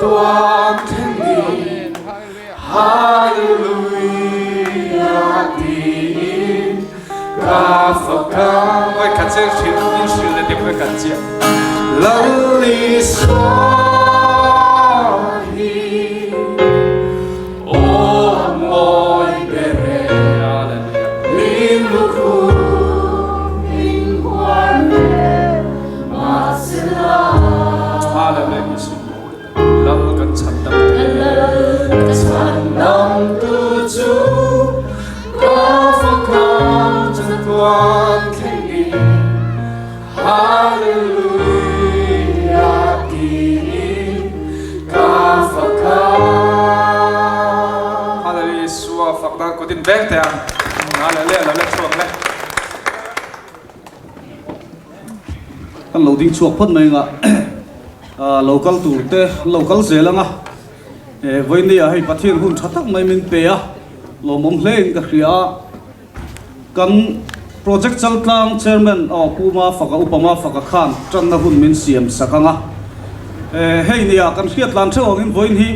tuan thengin hallelujah tin ca phật ca ôi khát sẽ xin in xin lên điểm với khát chia lali swahi oh moi bere min luku in guarne masila hallelujah lal kan chandam tu chu ca phật ca tuan thengin hallelujah tin ca phật ca hallelujah sua phật ta có tin vang te hallelujah la le chuak le kan lo ding chuak phot mai nga local tu te local zelanga voi ni a hei pathian hun thatak mai min pe a lo mom hleng ka khria kan project chaltlang chairman puma faka upama faka khan channa hun min siam sakanga hei ni a kan khiat lan thong in voin hi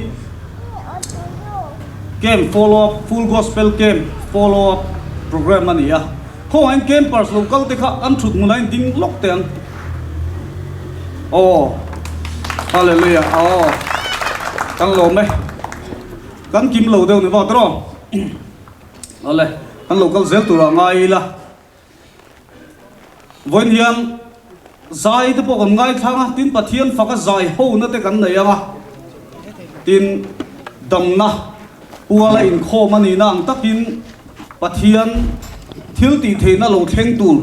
game follow up full gospel game follow up program ani a ho an campers local te kha an thut munai ding lok ten hallelujah kan lo me kan kim lo deu ni va tro ale kan local zel tu ra ngai la voin hian zai te pokon ngai thanga tin pathian faka zai ho na te kan nei anga tin damna uala in kho mani nang takin pathian thil ti theina lo thleng tur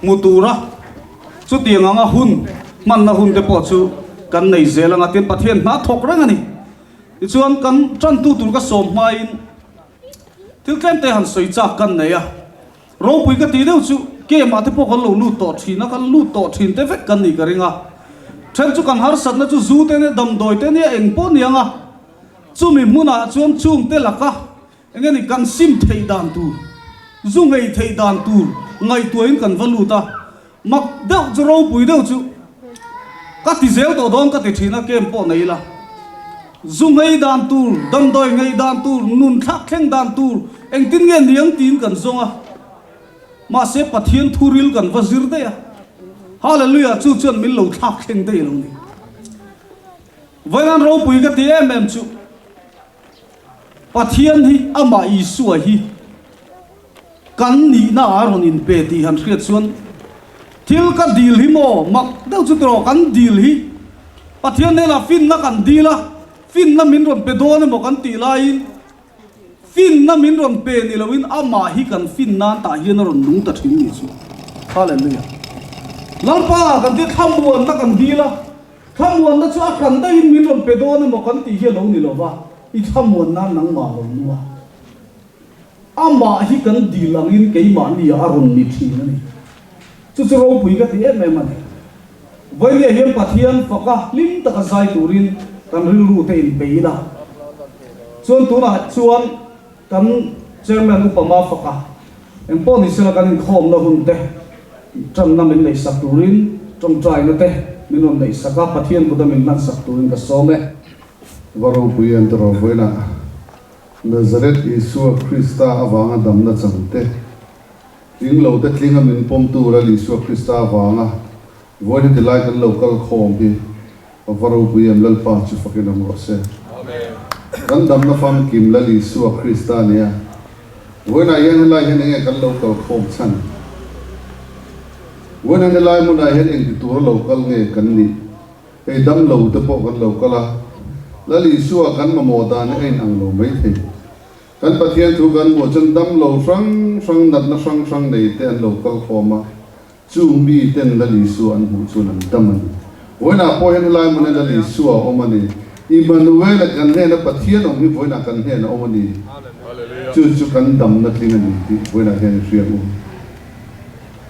mutura chu tiang anga hun man na hun te po chu kan nei zelanga tin pathian na thok rang ani chuan kan tran tu tur ka som mai thil tlem te han soi chak kan nei a ro pui ka ti deu chu ke ma te pokon lo lu to thina kan lu to thin te vek kan ni ka ringa then chu kan har sat na chu zu te ne dam doi te ne eng po ni anga chu mi muna chuan chung te laka engeni kan sim thei dan tu zu ngei thei dan tu ngai tuin kan valu ta mak deu chu ro pui deu chu ka ti zel to don ka ti thina kem po nei la zu ngei dan tu dam doi ngei dan tu nun thak thleng dan tu eng tin nge niang tin kan zonga ma se pathian thuril kan wazir de hallelujah chu chuan min lo thak thleng de lo ni vainan ro pui ka ti em chu pathian hi ama isu hi kan ni na aron in pe ti han khriat chuan thil ka dil hi mo mak deu chu tro kan dil hi pathian ne la fin na kan dila fin na min ron pe do ne mo kan ti la in fin na min ron pe ni lo in ama hi kan fin na ta hian ron nung ta thin ni chu hallelujah lalpa kan ti thamuan na kan dila thamuan na chu a kan da in min ron pe do ne mo kan ti hi lo ni lo wa i thamuan na nang ma lo nuwa ama hi kan dilang in ke ma ni a ron ni thi na ni chu chu ro pui ka ti em em ani voi le hiam pathian faka lim ta ka zai turin kan ril ru te in beila chuan tuna chuan kan chairman upama faka em po ni sila kan khom na hun te tram na min nei sak turin trong trai na te min on nei saka pathian buda min nan sak turin ka some varo pui antro voina Nazareth Isu Krista awanga damna changte ing lo te tlinga min pom tu ra Isu Krista awanga voina de like local khom hi varo pui am lalpa chu fakin am rose amen kan damna fam kim la Isu Krista nia voina yan la hen nge kan local khom chan voina de lai mun hen ing tu local nge kan ni ei dam lo te po kan local la Isu kan mo dan ein ang lo mai the kan pathian thu kan mo chan dam lo sang sang nat na sang nei te an local khoma chu mi ten la Isu an hu chu nan daman voina po hen lai mun la Isu o mani Emmanuel kan he na pathian om hi voina kan he na o mani chu chu kan dam na tling ani ti voina hen riam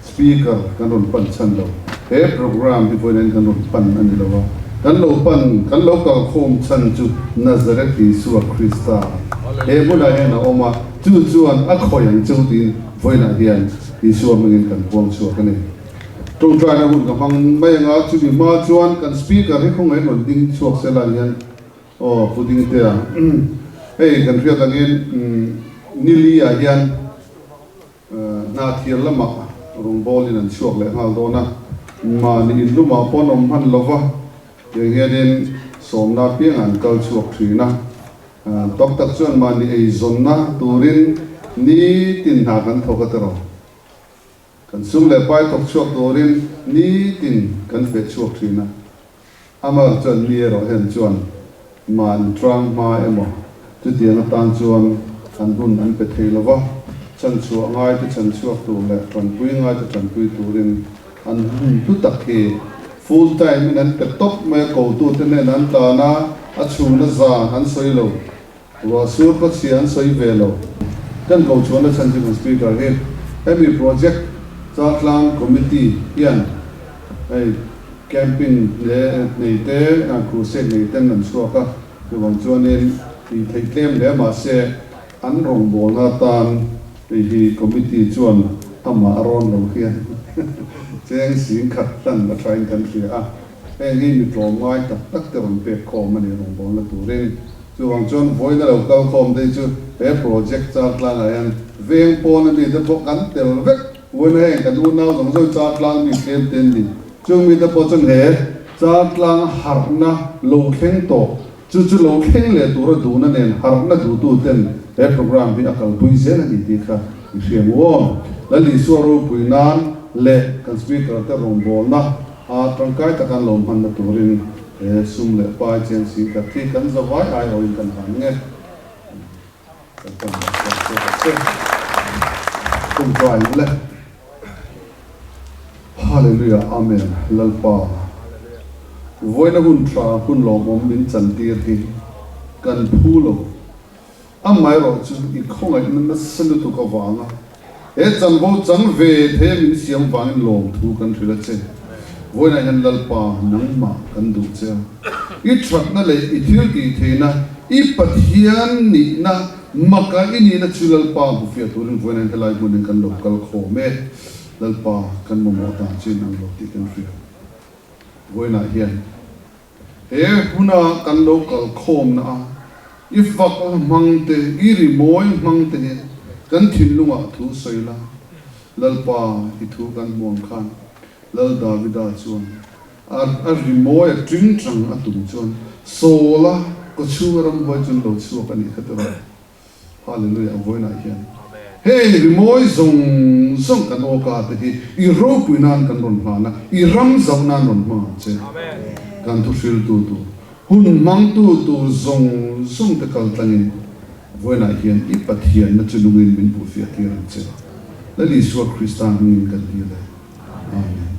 speaker kan ron pan chan lo he program hi voina kan ron pan ani lo kan lo pan kan local khom chan chu Nazareth Isu Krista he buna he na oma chu chuan a khoyang chu tin voina hian Isu mangin kan pom chu kan ni trong trai na hun ka mang mai nga chu bi ma chuan kan speaker he khong ai non ding chuak se la hian puding te hey kan ria kangin nili a hian na thial lama rung bolin an chuak le ngal dona ma ni in luma ponom han lova yang hianin somna piang an kal chuak thina tok tak chuan ma ni ei zonna turin ni tin ha kan thokatero kan sum le pai tok chuak turin ni tin kan fe chuak thina ama chuan ni ro hen chuan man trang ma emo tu tiang tan chuan an bun an pe thei lova chan chuak ngai tu chan chuak tu le tran pui ngai tu tran pui turin an tu tak he full time in an pe top me ko tu te ne nan ta na a chu na za an soi lo wa sur pa si an soi ve lo kan ko chuan na chan ji speaker he every project za klang committee yan ai camping le nei te a crusade nei ten nan chuaka tu wang chuan in ti thei tlem le ma se an rong bol na tan hi committee chuan ama aron lo hian cheng sing khat tan la train country a eng hi mi trom ngai tak tak te ron pe khom mani rong bol na turin chu wang chuan voi na lo kal khom dei chu pe project cha tlang a yan veng pon ni de bok kan tel vek won heng kan u nau jong joi cha tlang ni kem ten ni chung mi de po chun he cha tlang har na lo kheng to chu lo kheng le tur du na nen har na du tu ten pe program bi akal pui zen ni ti kha riam wo la li suaru pui nan le kan speaker te rong bol na a tangkai ta kan lom han na turin sum le pa chen si ka thi kan za vai ai oi kan han nge kum vai le hallelujah amen lalpa voina hun tra hun lom om min chan tir hi kan phulo amai ro chu I khong ai na sanu tu ka wanga e chan bo chan ve the min siam wangin lom thu kan thila che voina han lalpa nang ma kan du che I thrak na le I thil ki theina I pathian ni na maka ini na chulal pa bu fia turin voina helai bunin kan lokal kho me lalpa kan mo ta chin ang lo ti kan fia voina hian he huna kan lokal khom na ifak mangte iri moi mangte kan thilunga thu soila lalpa I thu kan mong khan lal davida chuan ar ri moi tring trang atum chuan sola ko churam voi chun lo chu kan I khatara hallelujah voina hian hey ri moi zong kan oka te I ro puinan kan ron hana I ram zau nan ron ma che amen kan tu shil tu hun mang tu zong te kal tangin voina hian I pathian na chunungin min bu fia tiran che la li suak kristan min kan di le amen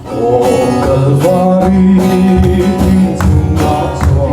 o kalvari tin chung na chwa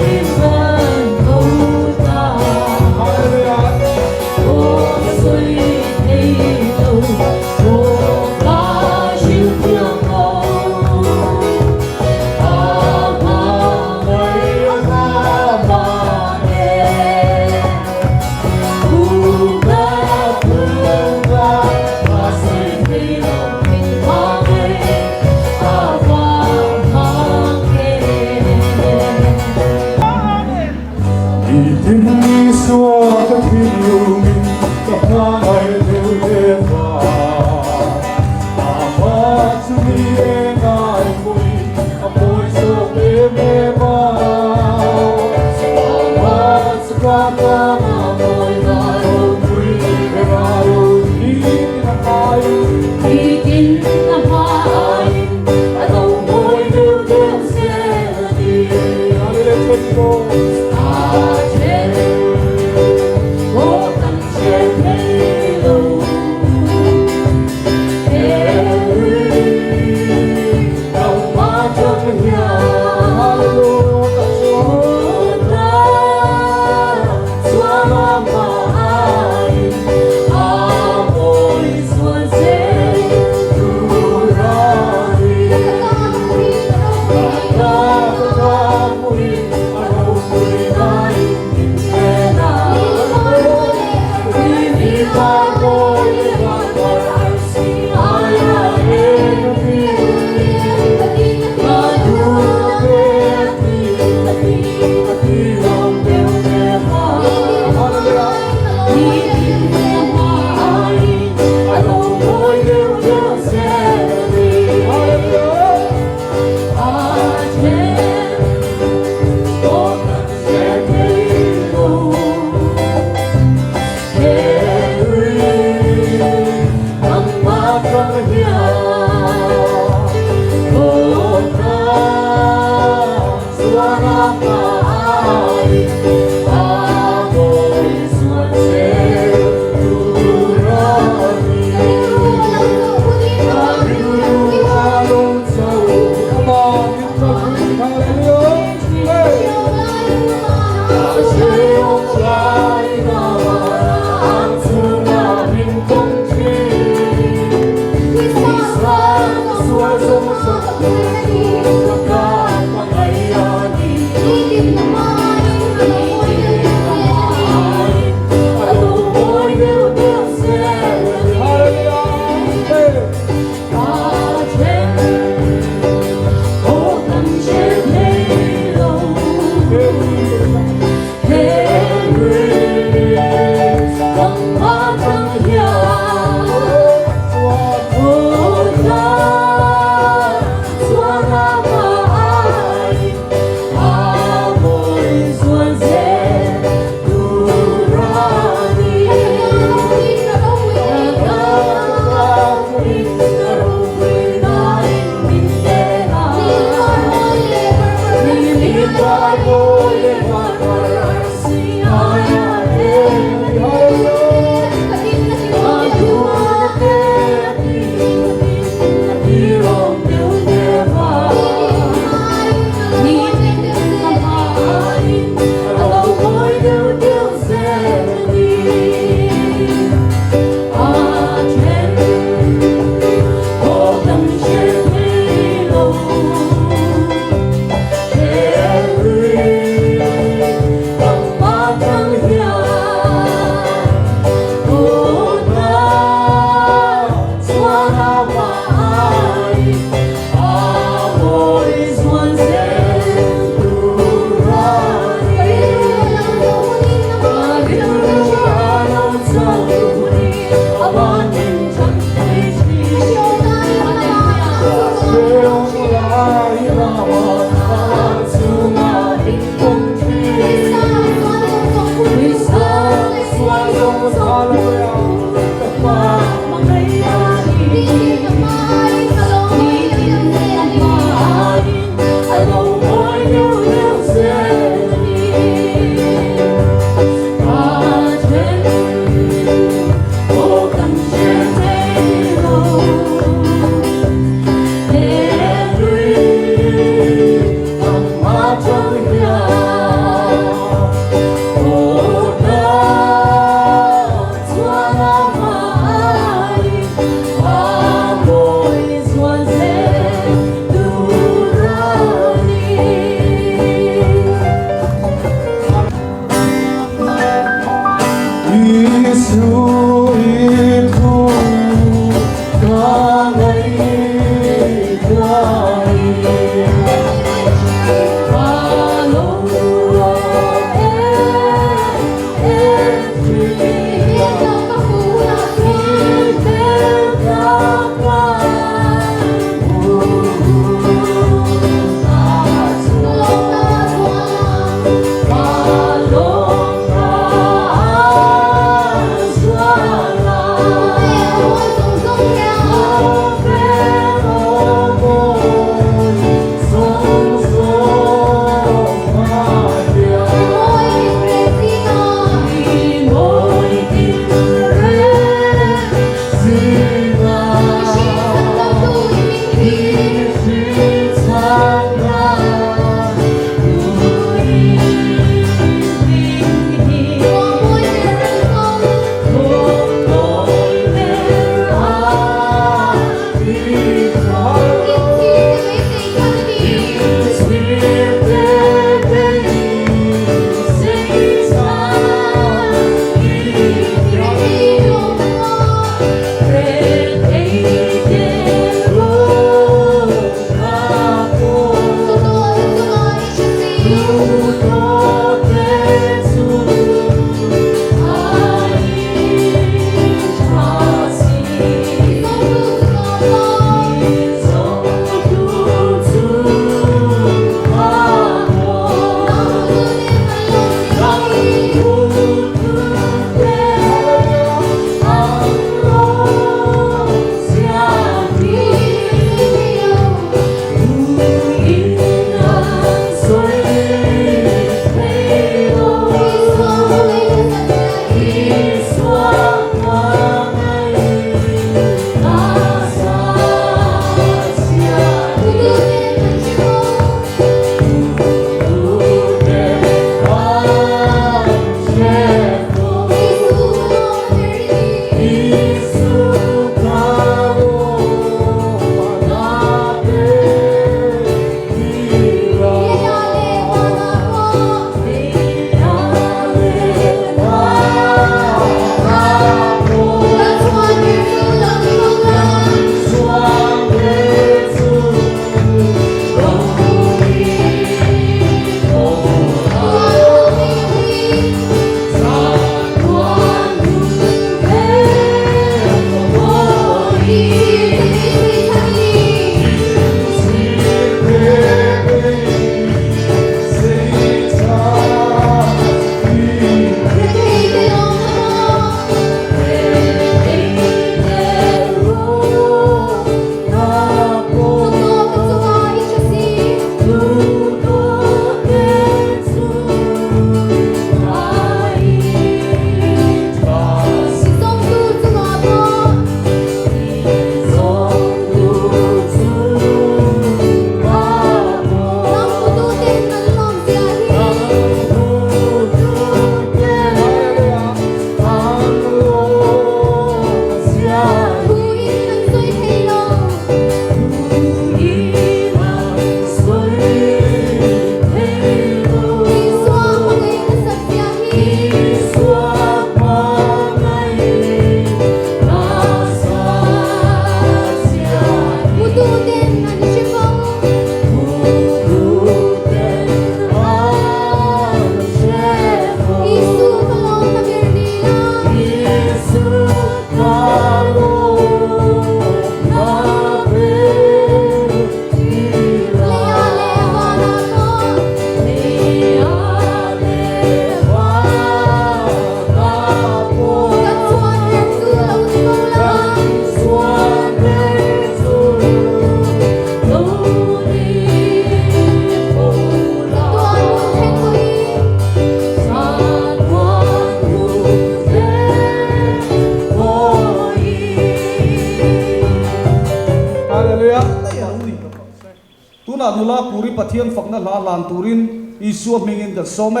tuna dula puri pathian fakna la lan turin isu mingin ka some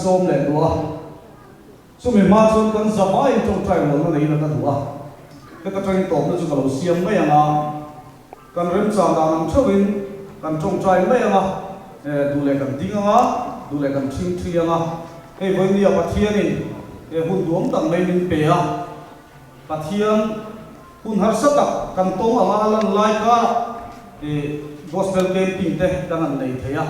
som le lua sumi ma chun kan zawai trong trai lo na nei na kan hua ka ka trai top na chu ka lo siam mai anga kan rem cha da nam chawin kan trong trai mai anga du le kan ding anga du le kan thing thi anga ei voi ni a pathian in hun duam tang mai min pe a pathian hun har satak kan tong anga lan lai ka gospel camping te kan an nei theya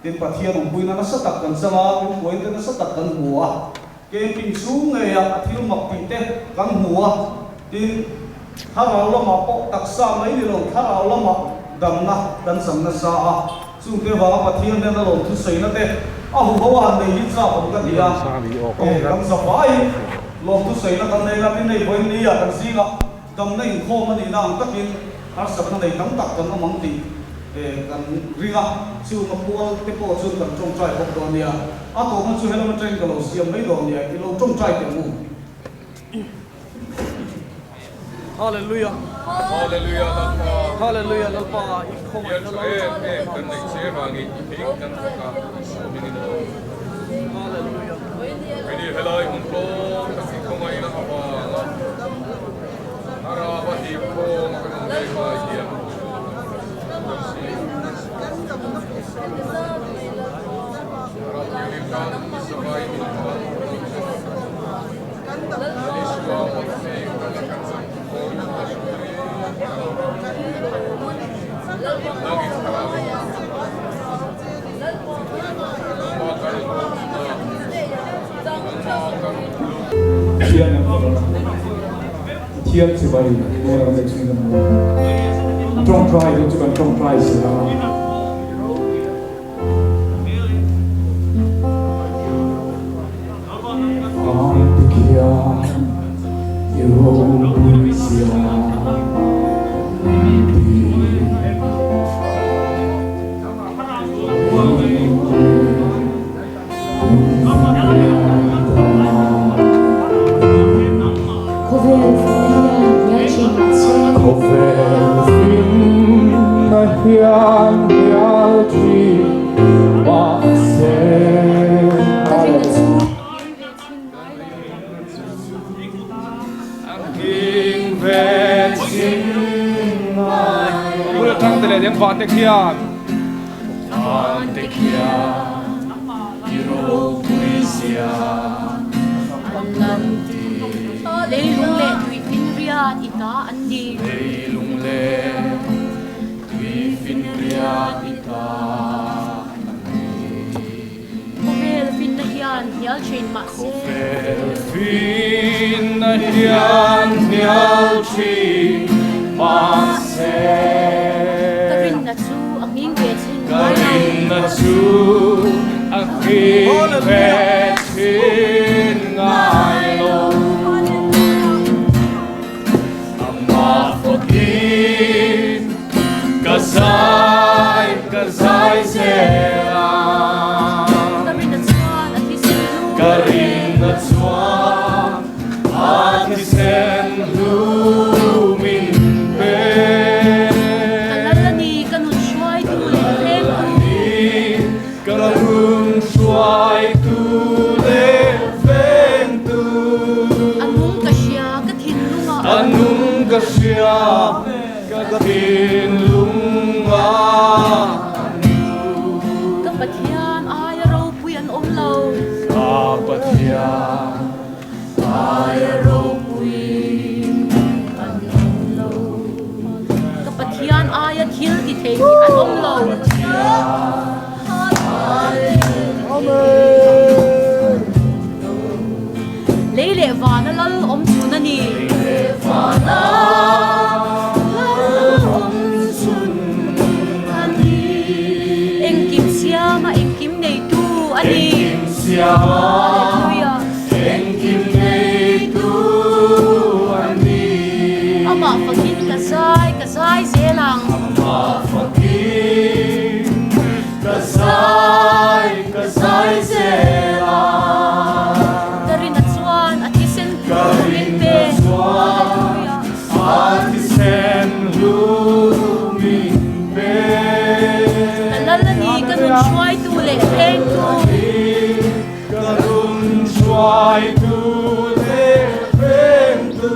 tin pathian ong buina na satak kan sanga tin point na satak kan huwa camping su nge ya athil mak tin te kan huwa tin tharaw lama po taksa mai ni lo tharaw lama damna kan samna sa a su te wa pathian na lo thu sei na te a hu bawa nei hi cha pom ka dia kan sa vai lo thu sei na kan nei na tin nei point ni ya kan si ga dam nei kho ma ni na ang takin har sa na nei tam tak kan amang ti kan ringa chu ma pual te po chu kan trong trai bok do nia a to ma chu hello train ka lo siam mai do nia ki lo trong trai te mu hallelujah Hallelujah lalpa. hallelujah lalpa ik khom Yan so kan nei se rangi ping kan ka mini no. hallelujah Mini helai hum ko kasi ko mai na pa. Ara ba ti ko ma kan nei ma dia. Thiên sự vậy, tôi là người suy nghĩ trong trai tôi chỉ cần trong trai sự đó. Van de Kian, Europoesia, Leilung le tui fin riat ita andi. Leilung le tui fin riat ita andi. Kovel fin na hian hial chain ma se. Kovel fin na hian hial chain ma se. Karin na chu ang ingechin. Karin na chu ang ingechin ngayon. Kasay sera Karin at Swan at isen lumin pen Kalalani kanun shuai tu le Kalun shuai tu le ventu Anung kasya kathin lunga Anung kasya kathin lunga Kapatyan ay araw puyan omlaw Kapatyan ay araw puyan omlaw Kapatyan ay at hil di tengi an omlaw Leile vana lal om sunani Leile vana lal om sunani Engkim siyama engkim nei tu ani Hallelujah Engkim nei tu ani Ama fakin kasay zelang Ama fakin kasay zelang Karin at Swan at isen Karin at Swan at isen lumin pen Nalalani kanun shuai tu le peng tu Kanun shuai tu le peng tu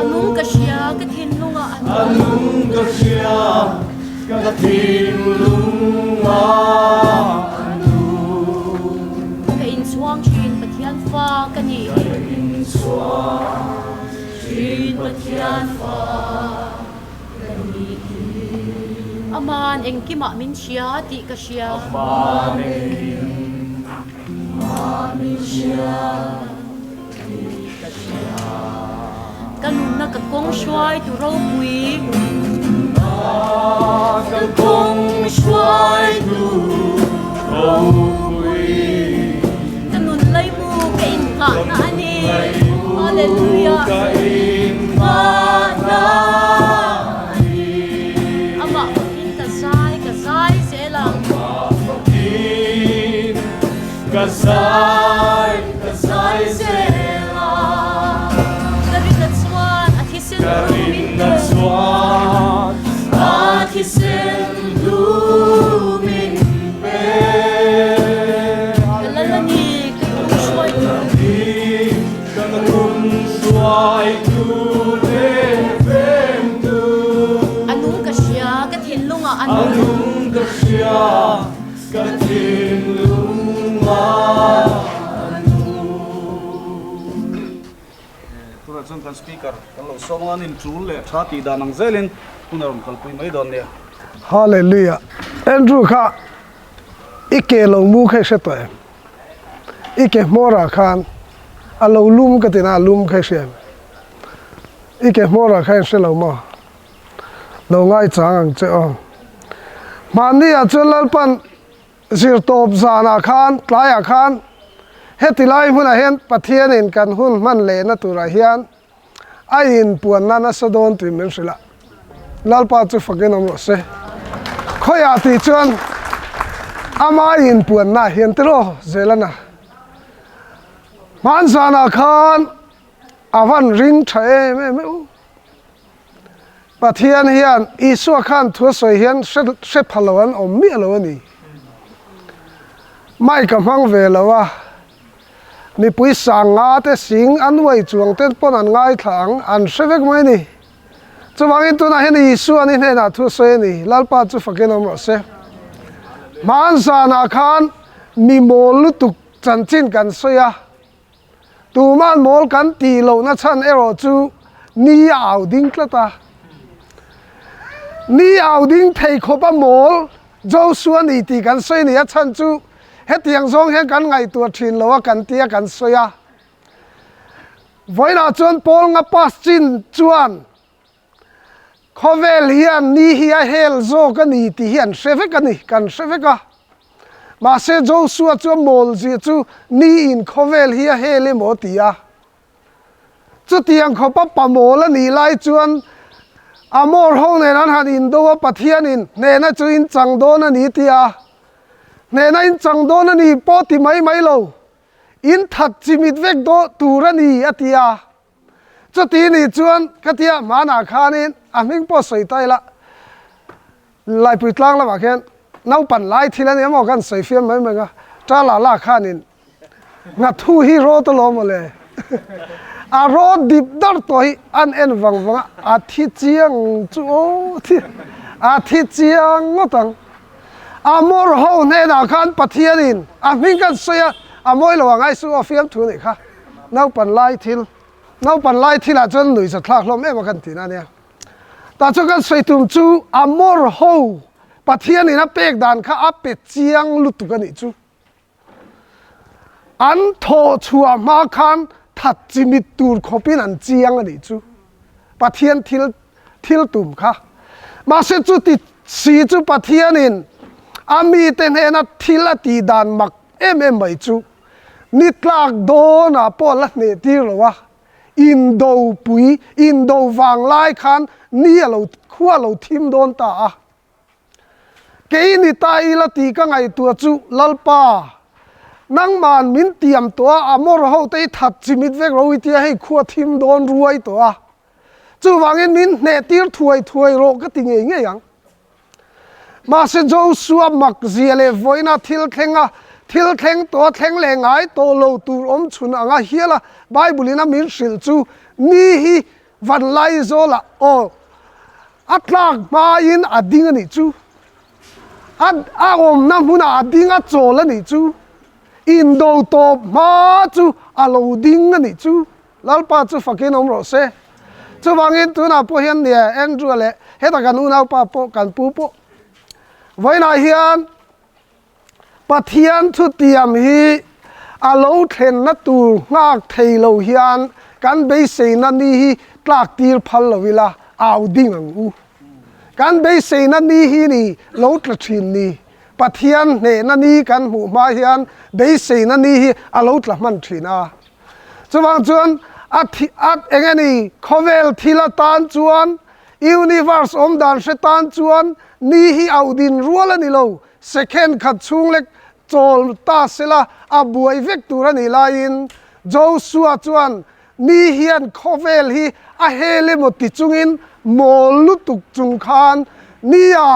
Anung kasya kathin lunga Anung kasya kathin lunga Kain swang chin pathian fa kani Kain swang chin pathian fa kani Aman engki ma min siya ti kasya Amin siya Kanun na kakong shuai tu raw pui Kakong shuai tu raw pui Kanun lay mo kain ka na ani Hallelujah Kain ka na ani Ama fakin kasay din kasai Sela Karin at swan at hisin karin at swan at hisin lumin pe Kalalani Kanung shuay kanung suai tu le fem tu Anong kasya Kathin lunga anong anung kasya katin lunga tura chung kan speaker kan lo songan in chul le thati danang zelin tunarum kalpui mai don ne Hallelujah. Andrew kha ike lo mu khai se to ike mora khan alo lum ka tina lum khai se ike mora khai se lo ma lo ngai chang che o mani a chulal pan sir top zana khan tlaya khan hetilai huna hen pathian in kan hun man le na tura hian ai in puan na na sadon tu men sila lalpa chu fakin om ro se khoya ti chuan ama in puan na hian tero zelana man zana khan avan ring thae me pathian hian isu khan thu soi hian se phaloan om mi aloni mai ka mang ve lawa mi pui sanga te sing an wai chuang ten pon an ngai thang an sevek mai ni chuwangin tuna hen isu ani hena thu soi ni lalpa chu fakin om ro se man sana khan mi mol tuk chanchin kan soya tu man mol kan ti lo na chan ero chu ni au ding tlata ni au ding thei khopa mol Joshua ni ti kan soi ni a chan chu hetiang zong he kan ngai tu thin lo kan tia kan soya voina chon pol nga pas chin chuan khovel hian ni hi a hel zo ka ni ti hian seve ka ni kan seve ka ma se Joshua chu mol ji chu ni in khovel hi a hele mo tia chu tiang khopa pamol ani lai chuan amor ho ne nan han in do pathian in ne na chu in chang do na ni tia ne na in chang do na ni po ti mai lo in that chimit vek do turani atia chu ti ni chuan katia mana khanin aming po soi tai la lai pui tlang la ma khen nau pan lai thilan emo kan soi fiam mai ga ta la khanin nga thu hi ro to lo mo le a ro dip dar toi an en wang a thi chiang chu a thi chiang ngotang amor ho ne na khan pathianin aming kan soya amoi lo ngai su ofiam thu ni kha nau pan lai thil a chon lui sa thlak hlom e kan tin ania ta chu kan soi tum chu amor ho pathianin a pek dan kha a pe chiang lutu kan ni chu an tho chua ma khan that chimit tur khopin an chiang ani chu pathian thil tum kha ma se chu ti si chu pathianin ami ten hena thila ti dan mak em mai chu ni tlak do na pola ne tir lowa in do pui in do wang lai khan ni lo khua lo thim don ta ke ni ta ila ti ka ngai tu chu lalpa nang man min tiam to amor ho te that chimit vek roi tia hei khua thim don ruai to chu wangin min ne tir thuai ro ka ti nge yang ma se Joshua mak ziale voina thil thleng to thleng le ngai to lo tur om chun anga hiala bible ina min sil chu ni hi van lai zola o atlak ma in ading ani chu a om na huna adinga chol ani chu in do to ma chu alo ding ani chu lalpa chu fakin om ro se chu wangin tu na po hian ne Andrew le heta kan u na pa po kan pu po voina hian pathian thu tiam hi alo thlen na tu ngak theilo hian kan be se na ni hi tlak tir phal lovila au ding ang u kan be se na ni hi ni lo tla thin ni pathian ne na ni kan mu ma hian be se na ni hi alo tla man thina chuwang chuan at engani khovel thila tan chuan universe om dan se tan chuan ni hi audin rual ani lo second khat chung lek chol ta sela a buai vek tur ani lain Joshua chuan mi hian khovel hi a hele mo ti chungin mol lu tuk chung khan nia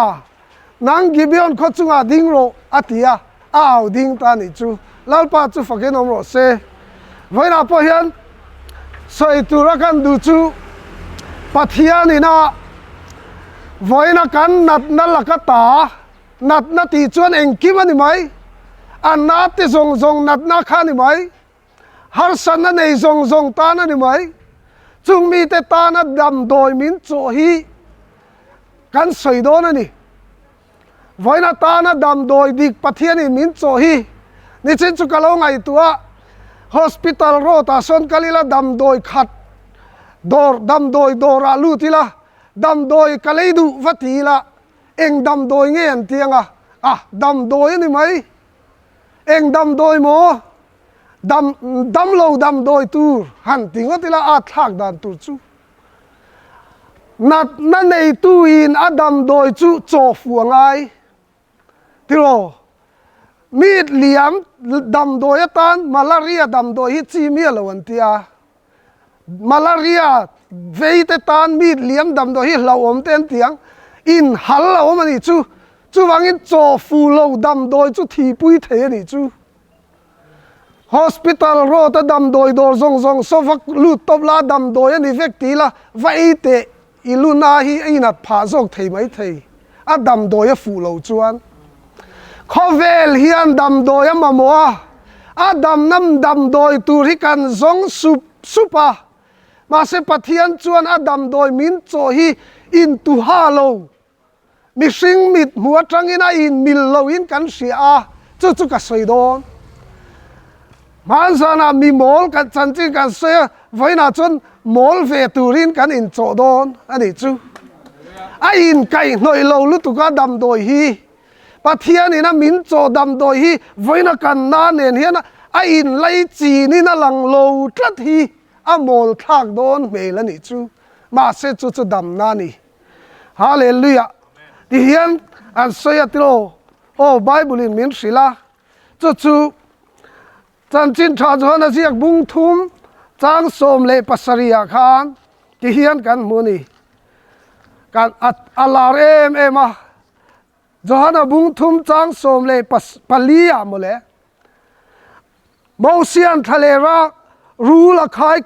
nang gibeon kho chunga ding ro atia aw ding ta ni chu lalpa chu faken om ro se voina po hian soi tura kan du chu pathian ina voina kan nat na lakata nat na ti chuan engkim ani mai an na te zong zong nat na kha ni mai har san na nei zong zong ta na ni mai chung mi te ta na dam doi min cho hi kan soi do na ni voina ta na dam doi dik pathian in min cho hi ni chen chu kalo ngai tua hospital ro ta son kalila dam doi khat dor dam doi dora lu tila dam doi kaleidu vatila eng dam doi nge an tianga dam doi ni mai eng dam doi mo dam lo dam doi tur han tinga tila a thak dan tur chu nat na nei tu in adam doi chu cho fuangai tiro mit liam dam doi tan malaria dam doi hi chi mi lo an tia malaria veite tan mit liam dam doi hi lo om ten tiang in hal lo mani chu wangin cho fu lo dam doi chu thi pui the ni chu hospital ro ta dam doi dor zong zong sovak lu top la dam doi ani vek ti la vaite iluna hi inat pha zok thei mai thei a dam doi a fu lo chuan khovel hian dam doi ma mo a dam nam dam doi tur hi kan zong supa ma se pathian chuan a dam doi min cho hi in tu ha lo mi sing mit muat tangina in mil lo in kan sia chu ka soi don mansana mi mol kan chanchin kan se voina chun mol ve turin kan in cho don ani chu a in kai noi lo lu tu ka dam doi hi pathian ina min cho dam doi hi voina kan na nen hian a in lai chi ni na lang lo tlat hi a mol thak don mel ani chu ma se chu dam na ni hallelujah ti hian an soya tro bible in min sila chu chan chin tha jona siak bung thum chang som le pasaria khan ti hian kan muni kan alar ema johana bung thum chang som le palia mole mosian thalera rula khai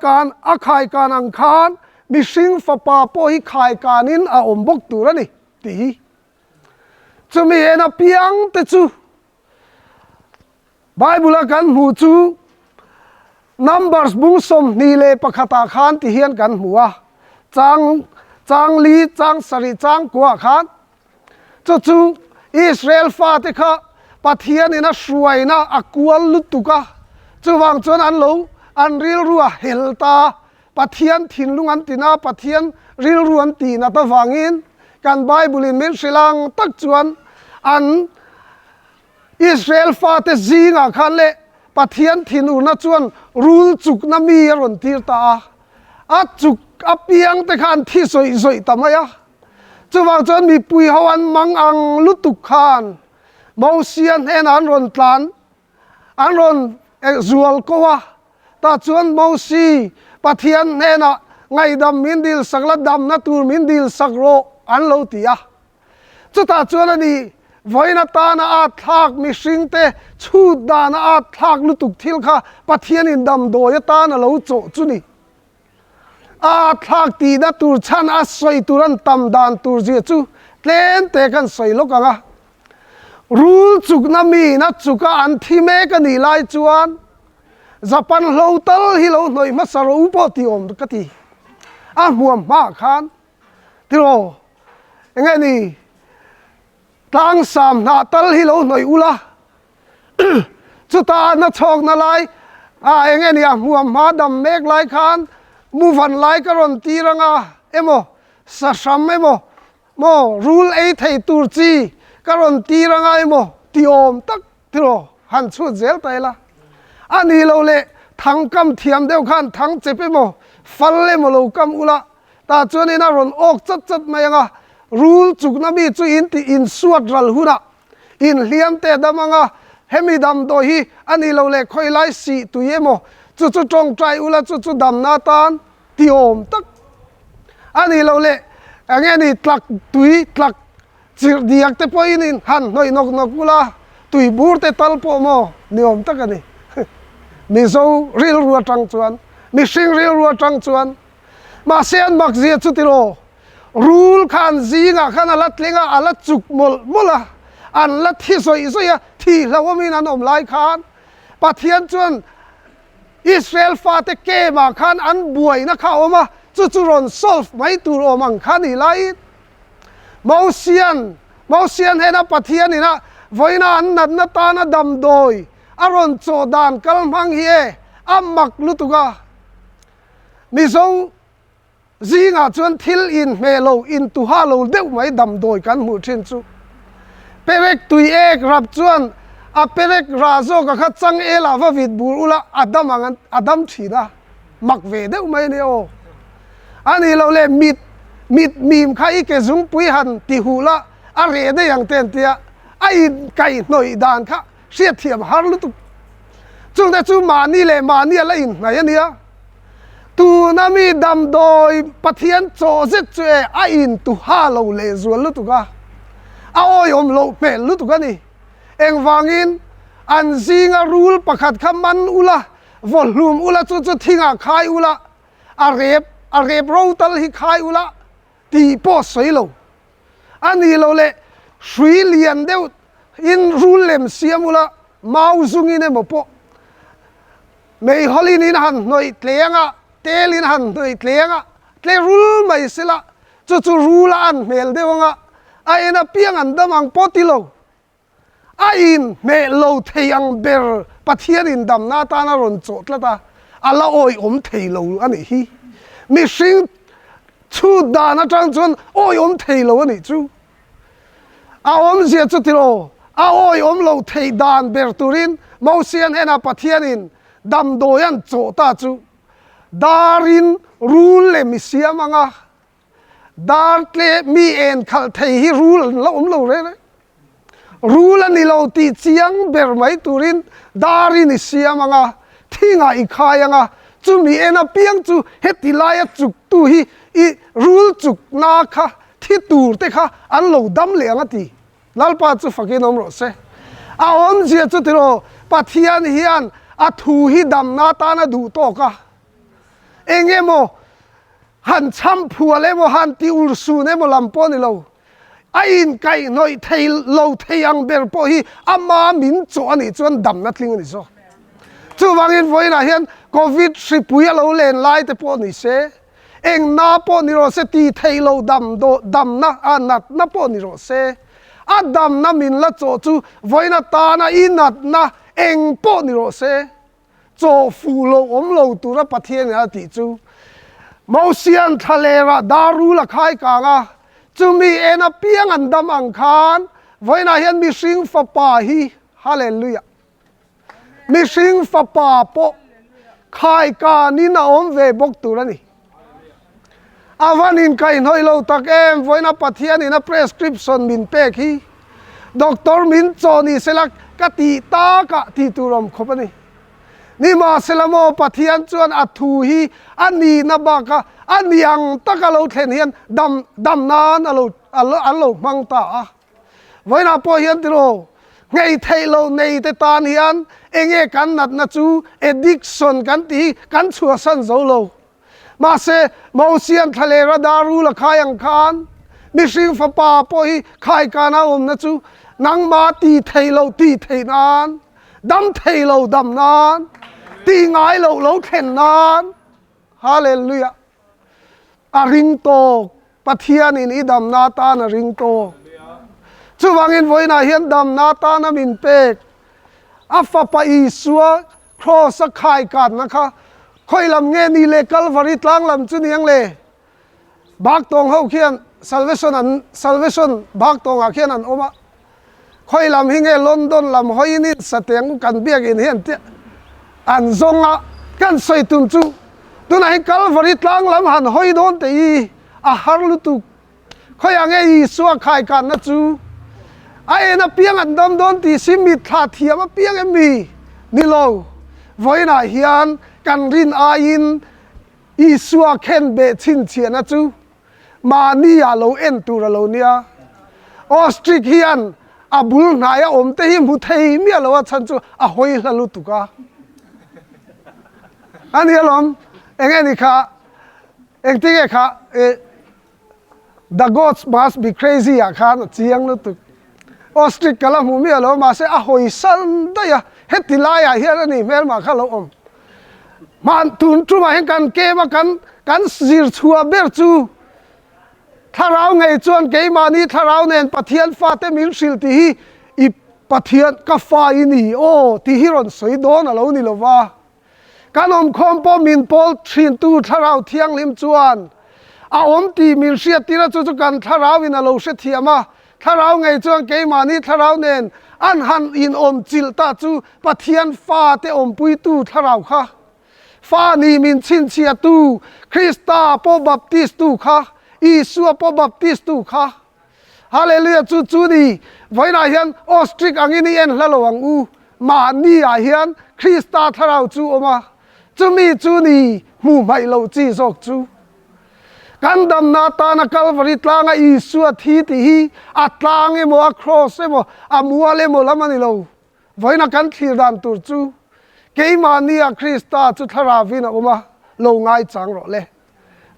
kan ang khan mi sing fa pa po hi khai kanin a ombok turani ti chumi ena piang te chu Bible kan mu chu numbers bung som ni le pakhata khan ti hian kan muwa chang li chang sari chang kwa khan chu Israel fa te kha pathian ina suaina akwal lutuka chuwang chon an ril ruwa helta pathian thinlung an tina pathian ril ruan ti na ta wangin kan Bible in men silang tak chuan an Israel fa te zinga khan le pathian thinu na chuan rul chuk na mi ron tir ta a chuk a piang te khan thi soi tamaya chuwang chon mi pui hawan mang ang lutuk khan mosian hen an ron tlan an ron zual kowa ta chuan mosi pathian hena ngai dam mindil sakla dam na tur mindil sakro an lo tia chu ta chuan ani voina ta na a thak mi sing te chu da na a thak lutuk thil kha pathian in dam doya ta na lo cho chu ni a thak ti da tur chan a soi turan tam dan tur ji chu tlen te kan soi lo ka rul chuk na mi na chuka an thi me ka ni lai chuan japan hotel hi lo noi ma saro upo ti om ka ti a muam ma khan tiro engani tang sam na tal hi lo noi ula chuta na chok na lai engani a muam ma dam mek lai khan mu van lai ka ron ti ranga emo sa sam emo mo rule a thei tur chi ka ron ti ranga emo ti om tak tiro han chu zel tai la ani lo le thang kam thiam deu khan thang chepe mo fal le mo lo kam ula ta chuan ina ron ok chat mai anga rule chuk na mi chu in ti in suat ral huna in liam te damanga hemi dam do hi ani lo le khoi lai si tu emo chu chu tong trai ula chu chu dam na tan ti om tak ani lo le angeni tlak tui tlak chir diak te poin in han noi nok nok ula tui bur te tal po mo ni om tak ani mi zo ril ruwa tang chuan mi sing ril ruwa tang chuan ma sian mak zia chu ti ro rule khan zinga khan ala tlenga ala chuk mol mola an la thi soi soya thi lawamin an om lai khan pathian chuan Israel fa te ke ma khan an buai na kha oma chu chu ron solve mai tur omang khan hi lai Mausian hena pathian ina voina an nat na ta na dam doi aron cho dan kal mang hi amak lutuga mi zo zinga chuan thil in melo in tu ha lo deuh mai dam doi kan mu thin chu perek tui ek rap chuan a perek razo ka kha chang ela va vit bur ula adam thina mak ve deuh mai ne o ani lo le mit mim khai ke zung pui han ti hula a re de yang ten tia ai kai noi dan kha sia thiam har lu tu chung da chu mani le mani la in ngai ania tu nami dam doi pathian cho zet chue a in tu ha lo le zual lu tu ka a oi om lo pe lu tu ka ni eng wangin an zinga rule pakhat khaman ula volume ula chu chu thinga khai ula a rep ro tal hi khai ula ti po soi lo ani lo le shui lian deu in rule lem siam ula mau zungin e mo po mei holin in han noi tlenga telin han noi tlenga tle rule mai sila chu chu rule an mel dewanga aina piang an damang potilo ain me lo theiang ber pathian in dam na ta na ron chot la ta ala oi om thei lo ani hi mi sing chu da na chang chun oi om thei lo ani chu a om zia chu tiro a oi om lo thei dan ber turin Mausian hena pathian in dam doyan chota chu darin rule le mi siamanga dar tle mi en khal thei hi rule lo om lo re rule ani lo ti chiang ber mai turin darin ni siamanga thinga I khayanga chu mi ena piang chu hetilaya chuk tu hi I rule chuk na kha thi tur te kha an lo dam le anga ti lalpa chu fakin om ro se a om zia chu tiro pathian hian a thu hi dam na ta na du to ka engemo han cham phuale mo han ti ur su ne mo lampo ni lo ain kai noi thei lo theiang ber po hi ama min cho ani chuan dam na tling ani so chu wangin voina hian covid sipui lo len lai te po ni se eng na po ni ro se ti thei lo dam na anat na po ni ro se adam na min la cho chu voina ta na inat na eng po ni ro se cho fu lo om lo tu ra pathian ya ti chu Mausian thalera daru la khai ka nga chumi ena piang an dam ang khan voina hian mi sing fa pa hi hallelujah mi sing fa pa po khai ka ni na om ve bok tu ra ni avanin kai noi lo tak em voina pathian ina prescription min pek hi doctor min choni selak ka ti ta ka ti turom khopani ni ma selamo pathian chuan athu hi ani na ba ka aniang takalo thlen hian dam nan alo mang ta voina po hian tiro ngei thailo nei te tan hian enge kan nat na chu addiction kan ti kan chua san zo lo ma se Mausian thalera daru la khayang khan mi sing fa pa po hi khai kana om na chu nang ma ti thailo ti theinan dam thailo dam nan ti ngai lo khen nan hallelujah a ring to pathian in idam na ta na ring to chu wangin voina hian dam na ta na min pek a fa pa isua cross a khai kan na kha khoi lam nge ni le calvary tlang lam chu niang le bak tong ho khian salvation bak tong a khian an oma khoi lam hi nge London lam hoini sateng kan biak in hian te an zonga kan soi tum chu tunai calvary tlang lam han hoi don te I a harlu tu khoi ange Isua khai kan na chu ai na piang an dam don ti simit tha thiam a piang em mi ni lo voina hian kan rin a in isua khen be chin chiana chu mani a lo en tur lo nia ostrich hian abul na ya om te hi mu thei mi lo chan chu a hoi hlalu tuka ani alom engeni kha engti kha the gods must be crazy a khan chiang lu tu ostrich kala mu mi lo ma se a hoi san da ya hetilaya hian ani mel ma kha lo om man tun tu ma hen kan ke ma kan zir chua ber chu tharau ngai chuan ke ma ni tharau nen pathian fa te mil sil ti hi I pathian ka fa ini o ti hi ron soi don alo ni lo wa kanom khom po min pol thin tu tharau thiang lim chuan a om ti mil sia ti ra chu kan tharau in alo se thiama tharau ngai chuan ke ma ni tharau nen an han in om chil ta chu pathian fa te om pui tu tharau kha fa ni min chin chia tu Krista po baptist tu kha Isua po baptist tu kha hallelujah chu ni voina hian ostrich angini en hlalo ang u ma ni a hian Krista tharau chu oma chumi chu ni mu mai lo chi zok chu kan dam na ta na calvary tlanga Isua thi ti hi atlang emo a cross emo amua le mo lamani lo voina kan thir dan tur chu keimania Krista chu tharavina oma lo ngai chang ro le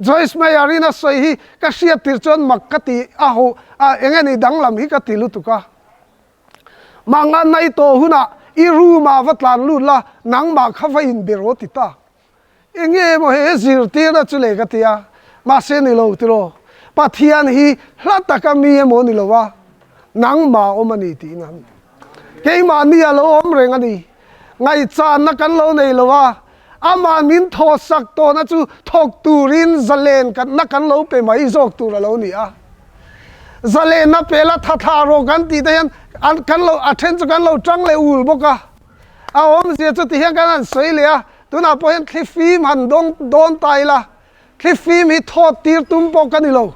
Joyce May arena soi hi ka sia tir chon makati a ho a engeni danglam hi ka tilu tuka mangan nai to huna I ru ma vatlan lu la nang ma khawa in bero tita enge mo he zir tir na chule ka tia ma se ni lo tiro pathian hi hlata ka mi mo ni lo wa nang ma o mani ti ngam ke ma ni a lo om reng ani ngai chan na kan lo nei lo wa ama min tho sak to na chu thok turin zalen kan na kan lo pe mai zok tur lo ni a zalen na pela tha ro kan ti den an kan lo athen chu kan lo tang le ul boka a om je chu ti hian kan an soi le a tuna po hen cliffy man don tai la cliffy mi tho tir tum po kan ni lo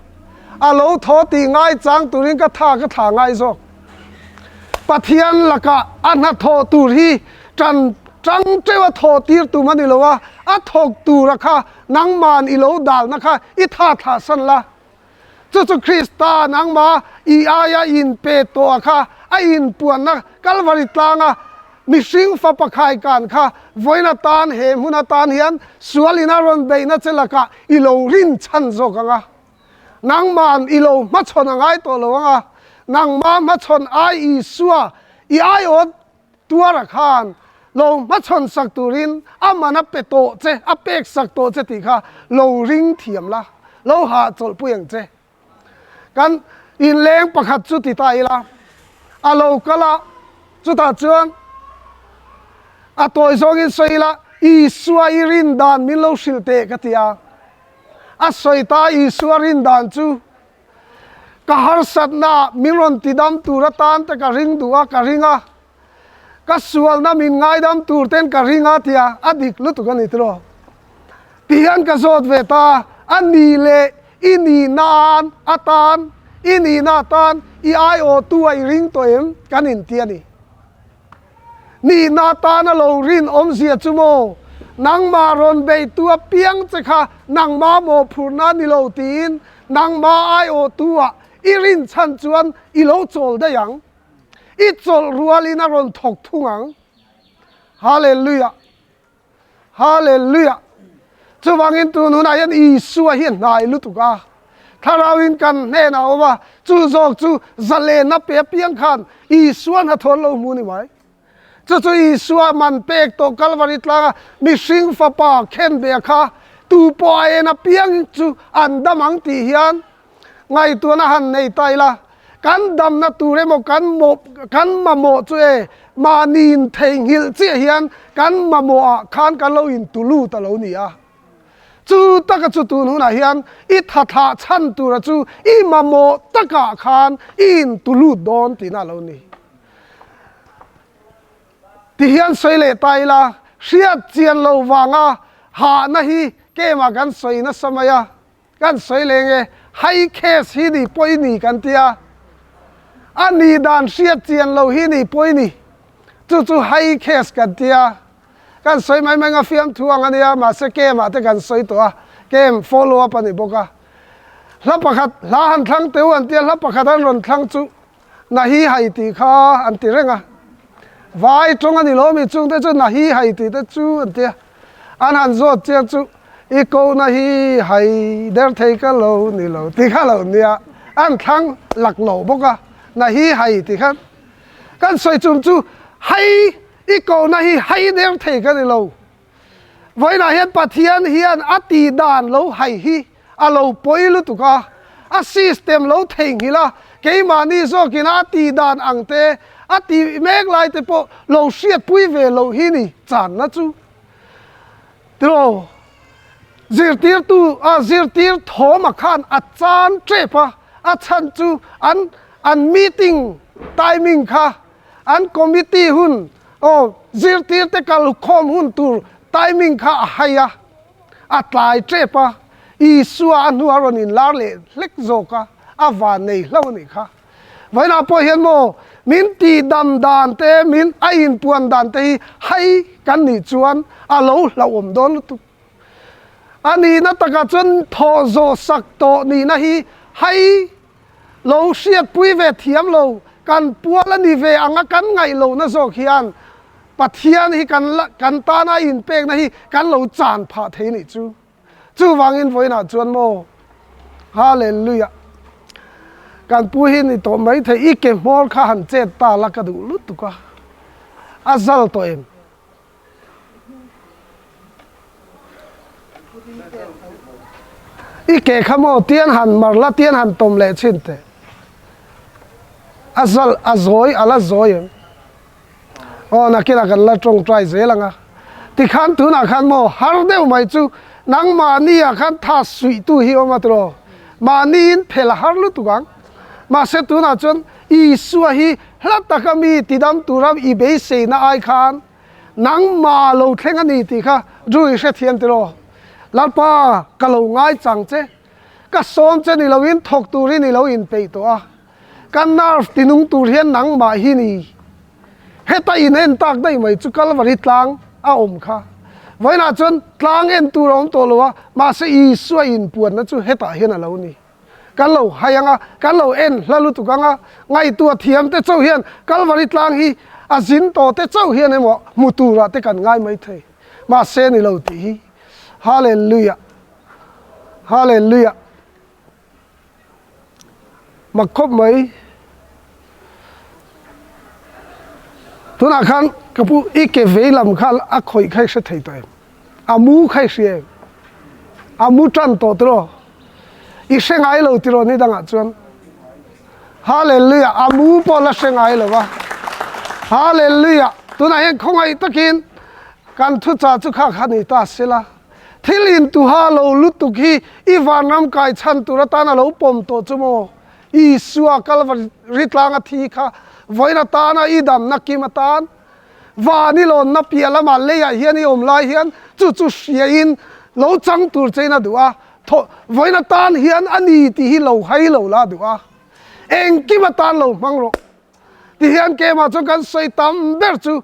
a lo tho ti ngai chang turin ka tha ngai zok pathian laka an na tho tur hi tran trăng treo thọ tir tu mani lo wa a thok tu ra kha nang man I lo dal na kha I tha san la chu Krista nang ma I aya in pe to kha a in puan na Calvary tlanga mi sing fa pakhai kan kha voina tan he muna tan hian sualina ron be na chela ka I lo rin chan zo ka nga nang man I lo ma chon ngai to lo nga nang ma chon ai I suwa I ai ot tuara khan lo ma chon sak turin amana peto che apek sak to che ti kha lo ring thiam la lo ha chol puyang che kan in leng pakhat chu ti tai la a lo kala chu ta chuan a toy zong in soila I suwa I rin dan min lo sil te ka tia a soita I suwa rin dan chu ka har sat na miron ti dam tura tan ta ka ring duwa ka ringa ka sual na min ngai dam tur ten ka ringa tia adik lu tu kan itro tian ka zot ve ta ani le ini nan atan ini na tan I ai o tu ai ring to em kan in tiani ni na ta na lo rin om zia chumo nang ma ron be tu a piang che kha nang ma mo phurna ni lo tin nang ma ai o tu a I rin chan chuan I lo chol da yang I chol rualina ron thok thungang hallelujah hallelujah chuwangin tu nun ayan Isua hian nai lu tuka tharawin kan ne na oma chu zok chu zale na pe piang khan Isua na thon lo mu ni mai chu Isua man pek to Calvary tlanga mi sing fa pa khen be kha tu po ai na piang chu an damang ti hian ngai tu na han nei tai la kan dam na tu re mo kan ma mo chu e ma nin theng hil che hian kan ma mo a khan kan lo in tu lu ta lo ni a chu ta ka chu tu nu na hian I tha chan tu ra chu I ma mo ta ka khan in tu lu don ti na lo ni ti hian soi le tai la sia chian lo wanga ha na hi ke ma kan soi na samaya kan soi le nge hai case hi ni poi ni kan tia อันนี้ด่านเสียเจียนเราฮีนี่ป่วยนี่จู่ๆให้เคสกันเดียกันสวยไหมงาฟิล์มทวงอันนี้มาสเกมแต่กันสวยตัวเกม follow up อันนี้บอกว่ารับประคัดลาหันทั้งเตียวอันเดียรับประคัดอันรอนทั้งจู่นาฮีให้ตีข้าอันตีเร่งอ่ะวายตรงอันนี้เรามีจู่แต่จู่นาฮีให้ตีแต่จู่อันเดียอันหันโจทย์เจ้าจู่อีกคนนาฮีให้เดินเทกันเรานี่เราตีข้าเราเนี่ยอันทั้งหลักเราบอกว่านาฮีให้ตีข้ากันสวยจู่ให้อีกคนนาฮีให้เดินเทกันนี่เราไว้นาเห็นปะเทียนเฮียนอตีดานเราให้ฮีอาเราป่วยลุตุกาอาซิสเต็มเราเทงฮีละเกี่ยมานี่โซกินอตีดานอังเตอตีเมกไลเตปเราเสียดปุยเวเราฮีนี่จานนะจูตรจิรตีร์ตูจิรตีร์โทมาขันอาจารย์เจ็บะอาจารย์จูอันมีติ้งไทมิ่งค่ะอันคอมมิตี้หุ่นจิรตีร์เตกัลคอมหุ่นตูไทมิ่งค่ะหายะอัตลายเจ็บะอีสัวอันหัวรนินลาเล็กโจกะอาวานในเล่านี่ค่ะไว้นาพอเห็นโมมินตีดำดานเตมินไออินปวนดานเตให้กันนี่จวนอาโลเราอมโดนตุอันนี้นัตกะจนทอโจสักโตนี่นะฮีให้เราเสียดปุยเวทเทียมเรากันปัวละนี่เวอังกันไงเรานะโจเขียนปะเทียนฮีกันตานาอินเปกนะฮีกันเราจานผ่าเทนี่จูวางอินไว้นะจวนโมฮาเลลูยาการพูดให้นี่ตัวไม่ถึงอีกเก็บมอลข้าหันเจตตาลักกระดูลุตุกะอาซัลตัวเองอีกเก็บขโมยเตียนหันมาละเตียนหันตมเละชินเตอาซัลอาซอยอาลาซอยนักกีฬากันละตรงใจเสียละงะที่ขันตุนักขันโมฮาร์เดวไม่จูนังมานี่ขันท่าสุยตุฮิโอมาตรอมานี่เพลฮาร์ลุตุกังมาเสตุนาจนอีสัวฮีลัตตะกมีติดำตุรับอีเบสเซน่าไอคานนังมาโลเทงนี่ติค่ะรู้อีเสถียนตรอลัดป้ากะโลง่ายจังเจก็ซ้อมเจนี่เราอินทกตูรินี่เราอินเปตัวกันนาร์ตินุงตูเรียนนังมาฮีนี่เฮตอินเอ็นตักได้ไหมจุกัลวริตลังอาอมค่ะไว้น่าจนตลังเอ็นตูรอมตัวลัวมาเสอีสัวอินปวดนะจุเฮตาเห็นอะไรนี่กันเราหายังกันเราเอ็นแล้วรู้ตุกังไงตัวเทียมเตเจ้าเฮียนกันวริตลังฮีอาจินโตเตเจ้าเฮียนเอหมอมุตูระเตกันง่ายไม่เทมาเซนี่เราตีฮาเลลูยาฮาเลลูยามาครบไหมทุนอาคารกับผู้อีกเกเวลำคันอักคอยใครเสถียรตัวเองอามูใครเสียอามูจันโตตรออีเสงไอเราตรอนี่ดังอ่ะจวนฮาเลลูยาอามูพอละเสงไอเราวะฮาเลลูยาตัวไหนคงไอตะกินการทุจาจุข้าขันนี่ตาเสละที่ลินตุฮาเราลุตุกีอีวานน้ำกายชันตุรตานาเราปมโตจโมอีสัวกัลวริตลางทีค่ะไว้นาตานาอีดำนักกิมตานวานิโลนนับเปียละมาเลยเฮียนี่อมลายเฮียนจู่เสียอินเราจังตัวเจน่าดูอ่ะไว้นาตานเฮียนอันนี้ที่เราให้เราละดูอ่ะเองกิมตานเรามังโรที่เฮียนเกมาจนกันใส่ตำเบิร์จู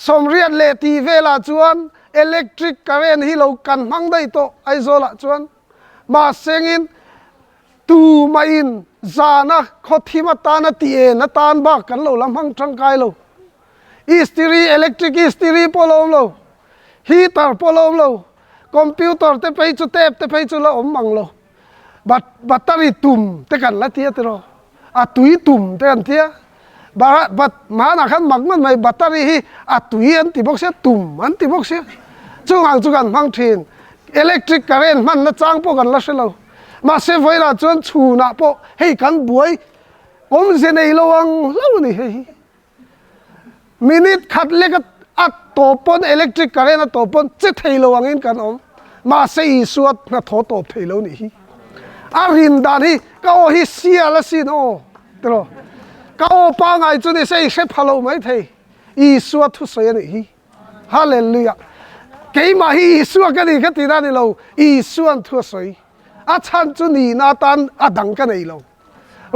สมเรียนเลตีเวลาจวนอิเล็กทริกการ์เรนที่เรากันมังได้โตไอโซละจวนมาเซงินตูมาอินจานะขอที่มาตานาตีเอนาตานบักกันเราลำพังจังกายเราอิสติรีอิเล็กทริกอิสติรีพอลมเราฮีเตอร์พอลมเราคอมพิวเตอร์เตไปจุเตปเตไปจุละอมมังเราบัตเตอรี่ตุ่มเตกันละเทียเตรออะตุยตุ่มเตกันเทียบัตมาหนักขันมักมันไม่บัตเตอรี่ฮีอะตุยอันติบอกเสียตุ่มอันติบอกเสียจุงกันมังทีนอิเล็กทริกการ์เรนมันน่ะจ้างพวกกันละเสียเรามาเซฟไว้ละจนชูน่ะพวกให้กันบวยอมเสนไอระวังเล่านี่เฮ้ยมินิทขัดเล็กอัดตัวปนอิเล็กทริกการ์เรนตัวปนจะเทระวังอินกันมาเสียสวดน่ะทอตัวเทแล้วนี่อารินดานี่ก็โอฮิเสียละสิโนตรอก็โอปังไอจนนี่เสียเชฟฮัลโหลไม่เทอีสวดทุเสียนี่ฮาเลลูยาเกี่ยมาฮีอีสวดกันนี่ก็ตีนั่นนี่เราอีสวดทุเสียอาชันจุนีนาตันอาดังกันไอเรา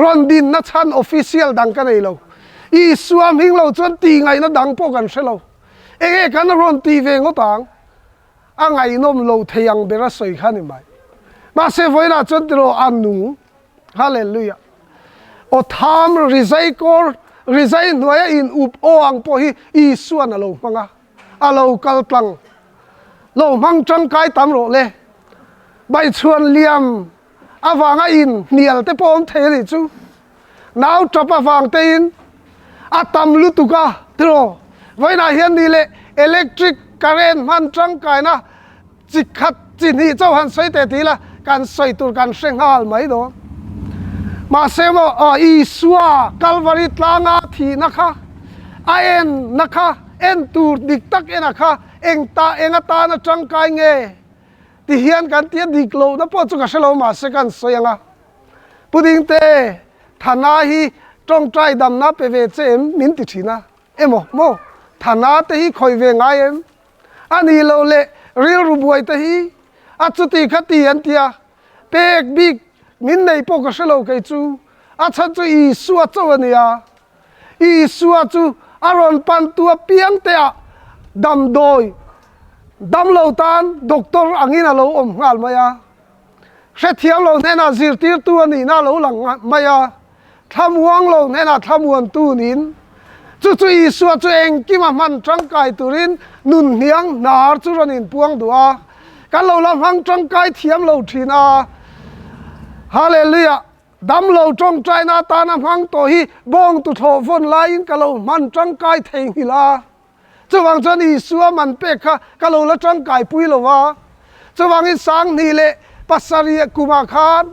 รอนดินนัชันออฟฟิเชียลดังกันไอ้เราอีสวมหิงเราจนตีไงนะดังพวกกันเสียเราเอ๊ะกันรอนตีเวงก็ต่างไงนมเราเทียงเบรสวยขันนี่ไหมมาเซฟไว้นะจนตัวอันหนูฮาเลลูยาโอทามรีไซโกรีไซหน่วยอินอุบโออังพอฮีอีสวนเราฟังอ่ะเรากัลตังเรามังจังไกตามโรเลยใบชวนเลียมอาวางอินเนียลเตปอมเทลิจูนาวจับอาวางเตอินอาตามลุตุกะตรอไว้น่าเห็นนี่เลยอิเล็กทริกการเรนมันจังไกนะจิกขัดจินี่เจ้าหันสวยแต่ทีละการสวยตัวการเสียงฮัลไม่โดนมาเซมอีสัวกัลวาริตลางาทีนะคะไอเอ็นนะคะเอ็นตูดิกตักเอ็นนะคะเอ็งตานะจังไกเงที่เฮียนกันเตียดิกโลนะพอจุกเสลามาเสกันสวยงาพุดิงเตฐานะฮีตรงใจดำนับไปเวเจมมินติชีนะโมฐานะเตฮีคอยเวงไงอันนี้เราเละเรียลรูบวยเตฮีอัจติขัดตีอันเตียเป็กบิกมินในพวกเสลาไกจูอาชันจูอีสัวเจ้าเนี่ยอีสัวจูอารอนปันตัวเปียงเตะดำโดยดำเหล่าตานด็อกเตอร์อังอินาเหล่าอมงาลมายาเสถียรเหล่าเนน่าจิรตีร์ตัวนี้น่าเหล่าหลังมายาทำวงเหล่าเนน่าทำวนตู้นินจู่อีสัวจู่เองกิมามันจังไกตุรินนุนเนียงนาร์จู่รันินพวงดัวกันเหล่าลำหังจังไกเทียมเหล่าทีนาฮาเลลูยาดำเหล่าจงใจนาตานำหังตัวฮีบงตุโทฟนไลน์กันเหล่ามันจังไกเทงฮิลาจะวางจนอีสัวมันเป็กค่ะกันเหล่าละจังไกปุยเหล่าวะจะวางอีสังนี่เละปัสสรีกุมาคาน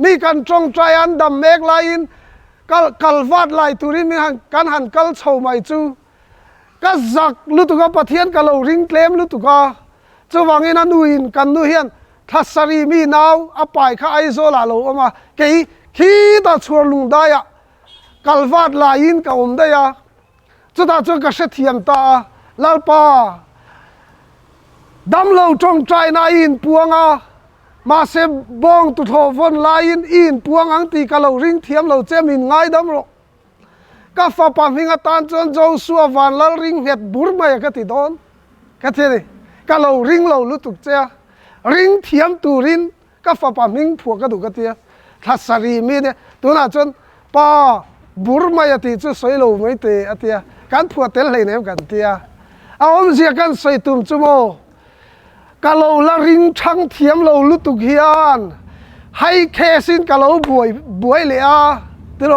มีกันจงใจอันดำเมกไลน์กัลวาดไลตุรินมีกันหันกัลเฉาไม่จูก็จักลุตุกะปะเทียนกันเหล่าริงเคลมลุตุกะจะวางอีนันดูอินกันดูเฮียนทัศรีมีนาวอภัยข้าไอโซลาโลออกมาเกยขี้ตาชัวลุงได้อะกัลวาดลายินกับอมได้อะจุดตาจุดกระเสถียมตาลาปาดำเหล่าจงใจนาอินปวงอะมาเสบองตุทฟนลายินอินปวงอังตีกับเหล่าริงเทียมเหล่าเจมินง่ายดำหรอกก็ฟ้าปามหิงตานจนโจสัววันลริงเห็ดบุรมายกติดอนก็เท่นี่กับเหล่าริงเหล่าลุตุกเจ้าริงเทียมตูรินก็ฟ้าปามหิงผัวกระดูกกระเทียทัศรีมีเนี่ยตัวน่าจนป้าบุรมายติจุสวยโลไม่เตะเทียการผัวเตลเลยเนี่ยกันเทียเอาอมเสียกันใส่ตุ่มจุโมกะเราละริงช่างเทียมเราลุตุกเฮียนให้เคสินกะเราบวยเลยอ่ะติโร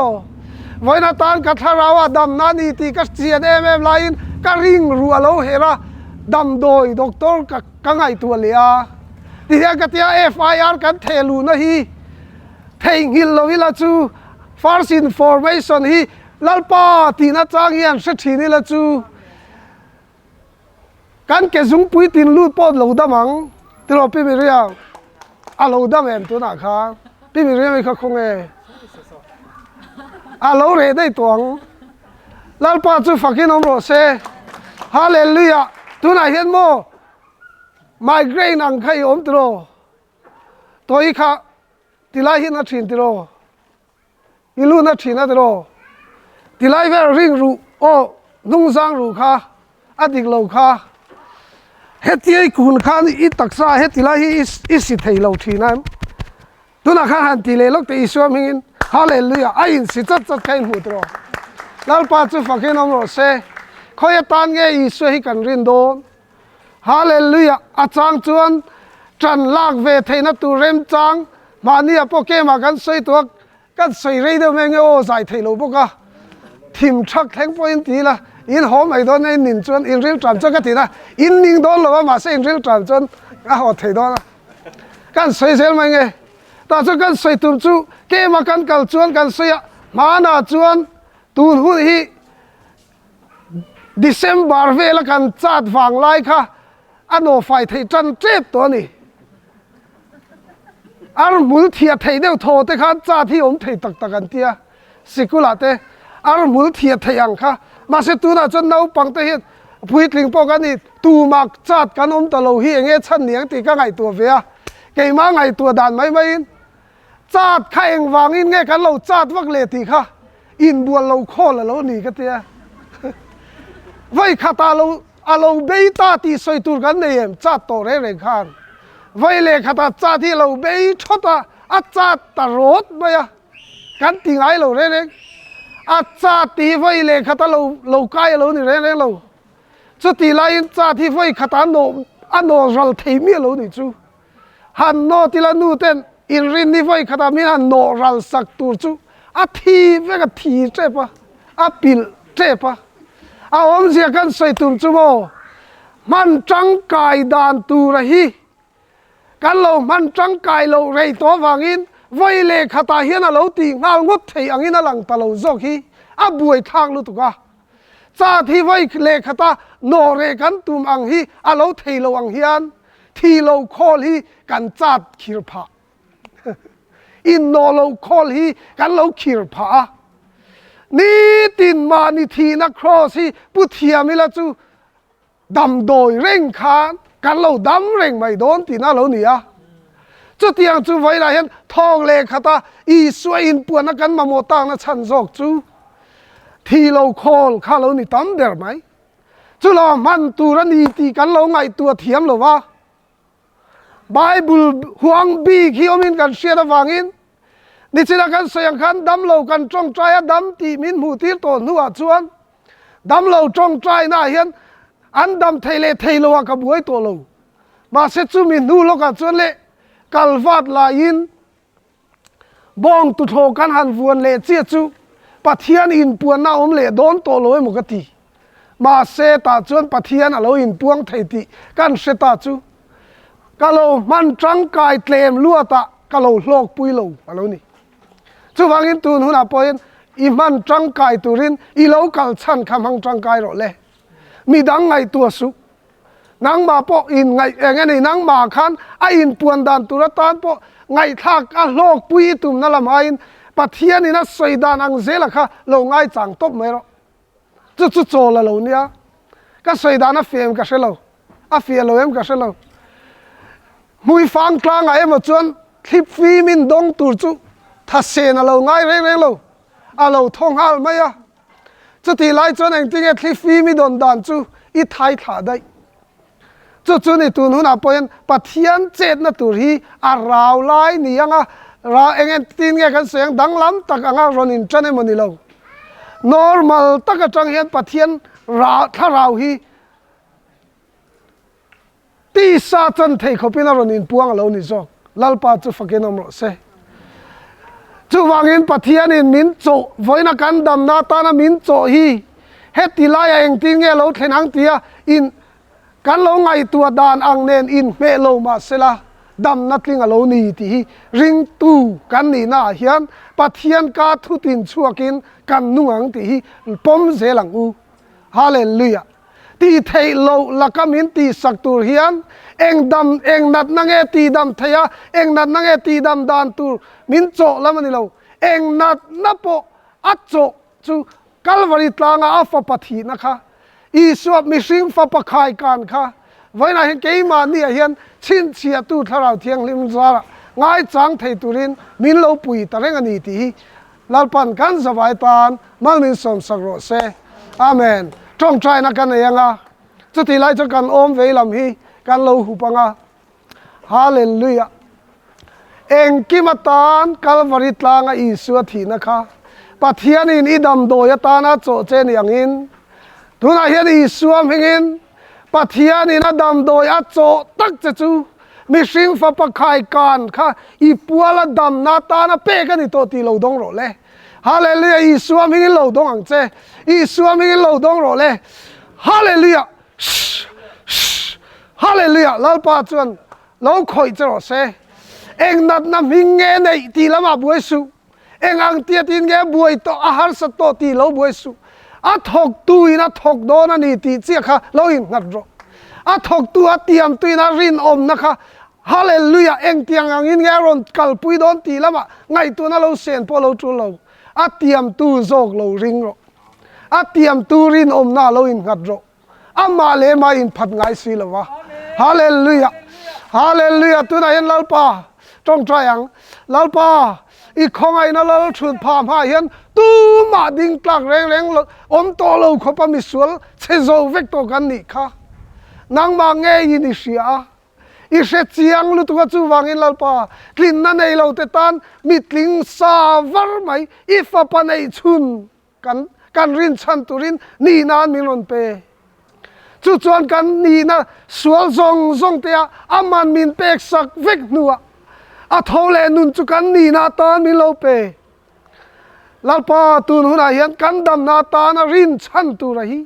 ไว้นาตานกัทาราวดำนานีตีกัสเซียนไลน์กะริงรัวเราเฮระดำโดยด็อกเตอร์กังไงตัวเลยอ่ะที่เฮียกะเตีย FIR กันเทลูนะฮีเทงฮิลโลวิลาจู false information ฮีลัลปาตีน่าจ้างเฮียนเสถีนี่ละจูการเกจุงปุยตินลูดปอดเหล่าดมังที่เราพี่มีเรียงเหล่าดำเอ็มตัวหนักค่ะพี่มีเรียงไม่เขาคงเหล่าเรได้ตัวงลัลปาจูฝักกินอมโรเซฮาเลลูยาตัวไหนเห็นโมไมเกรนอังไข่อมตัวอีกค่ะทีไรเห็นนัดชินติโรอีลูนัดชินนัดติโรทีไรเวรริงรูโอนุ่งซังรูค่ะอดีตเหล่าค่ะเฮติไอคุณข้านี่อิตักษาเฮติไลฮิอิสิเทเหล่าทีนั้นตัวนักขันตีเลลกแต่อิสวามิงฮาเลลูยาไอ้สิจัดใครหูตรอแล้วป้าจูฟักเกนอมโรเซคอยตานเงยอิสวาฮิกันรินโดนฮาเลลูยาอาจารย์จวนจันลากเวทนัตูเรมจังมาเนี่ยพวกเกมากันสวยตัวกันสวยเรื่องเดียวแม่งโอ้ใส่เทโลพวกก็ทีมชักแข่งพอยตีละอินหอมไอ้โดนไอ้หนินจวนอินริลตรามจนก็ตีนะอินนิงโดนหรือว่ามาเส้นริลตรามจนอ่ะหัวเทโดนนะกันสวยเสียไหมไงแต่จนกันสวยตุ้มจูเกมากันกัลจวนกันสวยมาหน้าจวนตูนหุ่นฮีDecember เวลากันจัดฝังไล่ค่ะอันโนไฟเทจันเจ็บตัวนี้อันมุลเทียเทเดียวโทเตค่ะจัดที่ผมเทตักกันเตียสิกุลาเตอันมุลเทียเทยังค่ะมาเสตุน่าจนน้าปังเตหิพูดลิงปกันนี่ตูมักจัดกันตะโลฮีเงี้ยชั้นเนียงตีก็ไงตัวเวียเกี่ยมาไงตัวด่านไม่ จัดใครเองวางอินไงกันเราจัดวักเลติค่ะอินบัวเราโคละเราหนีกันเตียไว้ข้าตาเราเบยตาที่สวยตัวกันเนี่ยจัดโตเร่งขันไว้เลยข้าตาจัดที่เราเบยชดอาจัดตรวจไหมอะกันติงไอเราเร่งอาจัดที่ไว้เลยข้าตาเราใกล้เรานี่เร่งเราจุดที่ไล่จัดที่ไว้ข้าตาโนอันโนรัลเทียเรานี่จูฮันโนที่ละนูเต้นอินรินนี่ไว้ข้าตามีฮันโนรัลสักตัวจูอาทีเวกทีเจ็บปะอาปิลเจ็บปะอาอมเสียกันใส่ตุ่มจูโมมันจังกายดานตูระฮีกันเรามันจังกายเราเรยตัววางอินไว้เลขตาเฮียนเราตีงางดเทียงอินหลังตะเราจอกฮีอาบวยทางลุตุกะจ้าที่ไว้เลขตาโนเรกันตุมอังฮีอาเราเทียเราอังเฮียนที่เราโคลีกันจัดขีรพาอินโนเราโคลีกันเราขีรพานี่ตินมานิทีนักครอสิพุทธิยามิละจูดำโดยเร่งขานกันเราดำเร่งไม่โดนตีน่าเราเนี่ยจุดyangจูไว้ละเห็นทองเลขตาอีสวยอินปวนนักกันมาโมตังนะฉันจอกจูที่เราโคลข้าเรานี่ตั้มเดือดไหมจูเรามันตัวนี้ตีกันเราไงตัวเทียมหรือว่าไบเบิลห่วงบีขี้อมินกันเชียร์ฟังอินนี่สินะกันเสียงขันดำเรากันจงใจดำตีมินหูตีตัวนัวชวนดำเราจงใจน่าเห็นอันดำเทเลวกับหวยตัวเรามาเสจูมินหูโลกันชวนเละกัลวัดลายินบองตุโทกันหันวนเละเจียจูปัทเทียนอินปวนน่าอมเละโดนตัวเราหมกติมาเสตาชวนปัทเทียนเราอินปวงไทติกันเสตาจูกะโลมันจังกายเตลมลัวตะกะโลโลกปุยโลอะโลนี่จูวางอินตูนหุนาปอยนอีมันจังกายตูรินอีโลกัลชันคำหังจังกายโรเลมีดังไงตัวสุนางมาปออินไงไงนี่นางมาคันไออินปวนดานตุระตานปอไงทักอะโลกปุยตุมนั่นละมาอินปัทเทียนี่นะสวยดานังเซละค่ะโลไงจังตบไม่รอจุโจละโลเนี่ยก็สวยดานะเฟียมก็เชลอะเฟียโลเอ็มก็เชลมุยฟังกลางไอ้มาจวนคลิปฟีมินดงตูจูถ้าเซนเราง่ายเร่งเราเราท่องหัลไหมอะจุดที่ไล่จวนเองที่เงี้ยคลิปฟีมินโดนดันจูอีไทยถ่าได้จุดนี่ตูนหุนอาปยันปัทยันเจ็ดนัตุรีราวไล่นี่ยังราเองที่เงี้ยกันเสียงดังล้ำตักอ่ะรอนินจันเอมันนี่เรา normal ตักจังเห็นปัทยันราถ้าราวฮีที่ซาจันเทเขาเป็นอะไรนินปวงเรานี่จอกลัลปาจูฟักเกนอมรเซจูวางอินปัทยานินมินโจไว้นักการดำนาตานามินโจฮีเฮติลายเองที่เงี้ยเราเทนังเตียอินกันเราไงตัวดานอังเนนอินเมโลมาเซลาดำนัดลิงเรานี่ที่ริงตูกันนี่น่าเฮียนปัทยันกาทุตินชัวกินกันนุ่งที่ปมเซลังอูฮาเลลูยาที่เทโลลักมินตีสักตัวเฮียนเองดำเองนัดนังเอตีดำเทียเองนัดนังเอตีดำดานตัวมินโจแล้วมันนี่เราเองนัดนับปอัจโจจูกัลวาริตลางอาฟปะทีนะคะอีสวบมิสิงฟปะคายกันค่ะไว้ในเห็นเกมานี่เฮียนชินเชียตูทาราเทียงลิมซาระง่ายจังเทตุรินมินโลปุยตะเรงอันนี้ที่ลาลปันกันสบายตานมัลมินสมสักโรเซอาเมนจงใจนักกันเองจุดที่ไล่จะกันอมเวลำฮีกันโลหุปังฮาเลลูยาเองกิมตานกัลวาริตลางอีสวทีนะคะปัทยานินอีดำโดยตานาโจเจนอย่างอินทุนอาเฮียนอีสวมหิงินปัทยานินดำโดยอัจโจตักจะจูมิสิงฟปะคายกันค่ะอีปัวละดำนาตานาเป้กันอีโตตีโลดงโรเลฮาเลลูยาอีสวมหิงินโลดงอังเจอีสวมหิงินโลดงโรเลฮาเลลูยาฮาเลลูยาลาลปาจวนเราคอยจะรอเซเองนัดนำหิงเงในตีละมาบวยสุเองอังเตียตินเงบวยต่ออาหารสตอตีเราบวยสุอัทกตุยนะทกโดนนี่ตีเจียค่ะเราอินงัดรออัทกตัวเตรียมตุยนะรินอมนะคะฮาเลลูยาเองเตียงอังอินเงรอนกัลปุยโดนตีละมาไงตัวนั้นเราเสียนพอเราจูเราอัเตรียมตูโจกเราริงรออัเตรียมตูรินอมน่าเราอินงัดรออามาเลมาอินพัดไงสิละวะฮาเลลูยาฮาเลลูยาตัวนั้นเห็นลาลปา trong trai ang lalpa i khong ai na lal thun pham ha hian tu ma ding tlak reng om to lo khopa mi sul che zo vek to kan ni kha nang ma nge yi ni sia i se chiang lu tu chu wangin lalpa tlin na nei lo te tan mitling sa var mai i fa pa nei chun kan rin chan turin ni nan mi lon pe chu chuan kan ni na sual zong te aman min pek sak vek nuwa a thole nun chu kan ni na tan mi lo pe lalpa tun huna hian kan dam na ta na rin chan tu rahi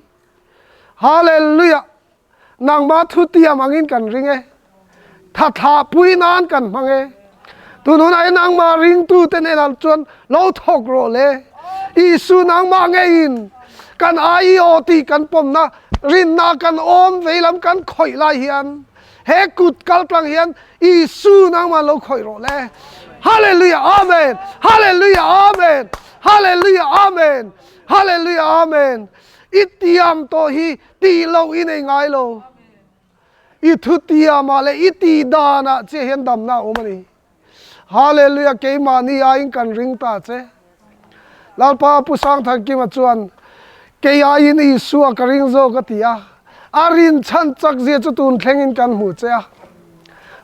hallelujah nang ma thu tia mangin kan ringe tha pui nan kan mange tun huna nang ma ring tu te ne al chuan lo thok ro le isu nang ma nge in kan ai o ti kan pom na rin na kan om veilam kan khoi la hian he kut kal tlang hian isu nang ma lo khoi ro le hallelujah amen hallelujah amen hallelujah amen hallelujah amen itiam to hi ti lo in ei ngai lo i thu tia ma le i ti dana che hian dam na omani hallelujah ke ma ni a in kan ring ta che lalpa pu sang thang ki ma chuan ke ya in isu a karing zo ka tia arin chan chak je chu tun thlengin kan mu che a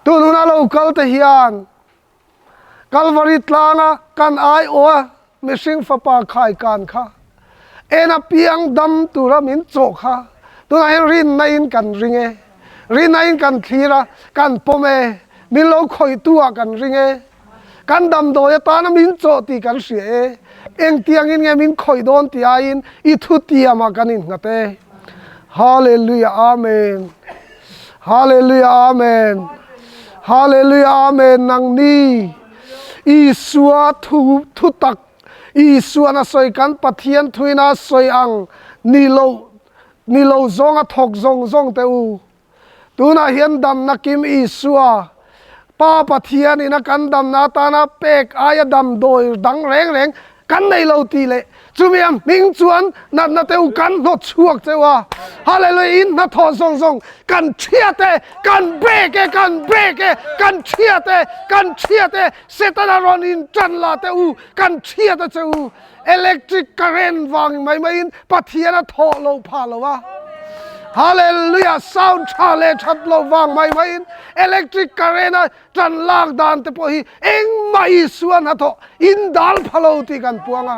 tun na lo kal te hian Calvary tlanga kan ai o mishing fa pa khai kan kha ena piang dam tura min cho kha tuna hen rin na in kan ringe rin na in kan thira kan pome min lo khoi tua kan ringe kan dam do ya ta na min cho ti kan sie eng tiang in nge min khoi don ti a in I thu ti ama kan in ngate hallelujah amen hallelujah amen hallelujah amen nang ni isua thu tak isua na soi kan pathian thuina soi ang ni lo zong a thok zong te u tuna hian dam na kim isua pa pathian ina kan dam na ta na pek aya dam doi dang reng kan nei lo ti le chumiam ming chuan na te u kan no chuak chewa hallelujah in na tho zong kan chiate kan breke kan chiate setana ron in chan la te u kan chiate cheu electric current wang mai in pathian a tho lo pha lo wa hallelujah sound chale chat lo wang mai in electric current a chan lak dan te po hi eng mai suan ha tho in dal phalo ti kan puanga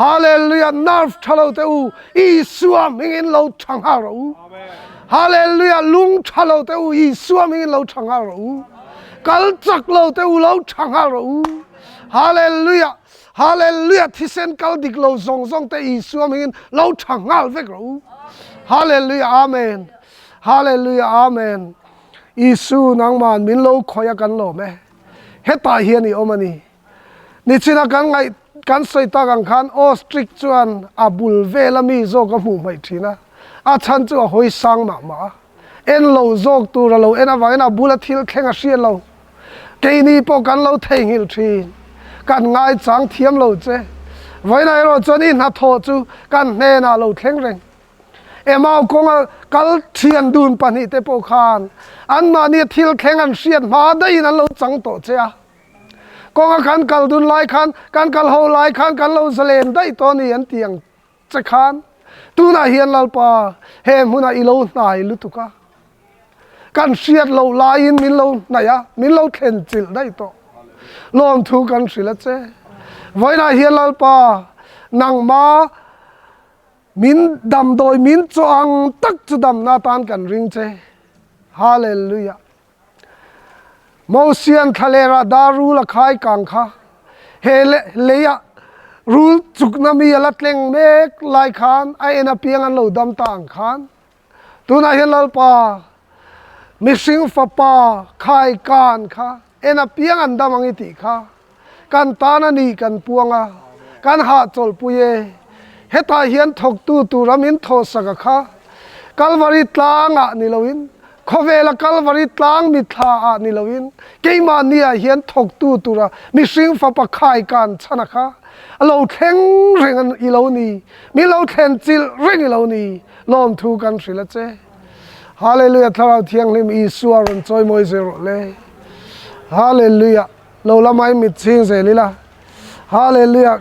hallelujah nerve thalo te u isua mingin lo thang ha ro hallelujah lung thalo te u isua mingin lo thang ha ro kal chak lo te u lo thang ha ro hallelujah hallelujah thisen kal dik lo zong te isua mingin lo thang ngal vek ro hallelujah amen hallelujah amen isu nang man min lo khoya kan lo me heta hian ni omani ni china kan ngai kan soi ta gang khan o strict chuan abul velami zo ka mu mai thina a chan chu hoi sang ma en lo zok tu ra lo ena wa ena bula thil khenga sian lo ke ni po kan lo thengil thin kan ngai chang thiam lo che vai nai ro chon in ha tho chu kan ne na lo thleng reng emao konga kal thian dun pani te po khan an ma ni thil khengan sian ma dai na lo chang to che a konga kan kal dun lai khan kan kal ho lai khan kan lo zalen dai to ni an tiang che khan tu na hian lalpa he muna I lo nai lu tu ka kan siat lo lai in min lo na ya min lo khen chil dai to lom thu kan sila che voi na hian lalpa nang ma min dam doi min choang tak chu dam na tan kan ring che hallelujah Mosian thalera daru la khai kang kha he leya rul chukna mi ala tleng mek lai khan ai ena piang an lo dam tang khan tuna helal pa missing fa pa khai kan kha ena piang an dam angi ti kha kan ta na ni kan puanga kan ha chol puye heta hian thok tu ramin tho saka kha Calvary tlanga ni loin Khovela Calvary tlang mi tha a ni loin keima nia hian thok tu ra missing fa pa khai kan chana kha alo theng reng an I lo ni mi lo khen chil reng I lo ni lom thu kan sila che hallelujah thara thiang lim Isua ron choi moi zero le Hallelujah. Lâu lắm ai mít chinh dễ lý là. Hallelujah.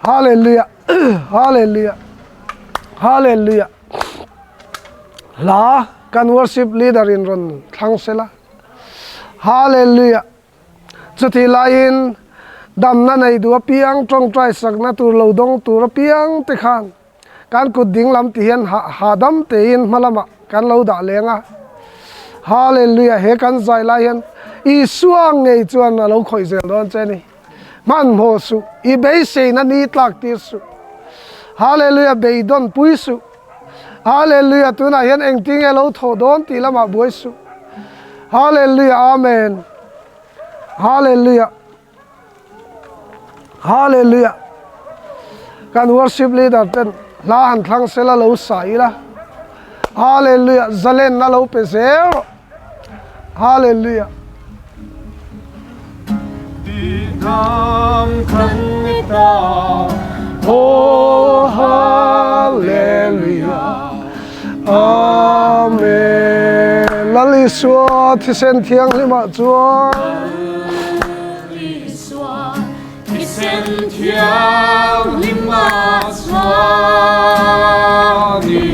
Hallelujah. Hallelujah. Hallelujah. La kan worship leader in ron thang sela. Hallelujah. Chuti lain dam na nei du piang trong trai sak na tur lo dong tur piang te khan. Kan kut ding lam ti hian ha dam te in malama kan lo da lenga. Hallelujah. He kan zai la hian I suang ngei chuan na lo khoi zel don cheni. Man ho su I be se na ni tlak ti su. Hallelujah be don pui su. Hallelujah tuna hian eng ting e lo tho don ti lama boi su. Hallelujah amen. Hallelujah. Hallelujah. Kan worship leader ten la han thang sela lo sai la. Hallelujah zalen na lo pe zero. Hallelujah. Nam kan ita Oh hallelujah. Amen. Lali suwa thi sen thiang lima chuan. Li xua Thi sen thiang lima xua ni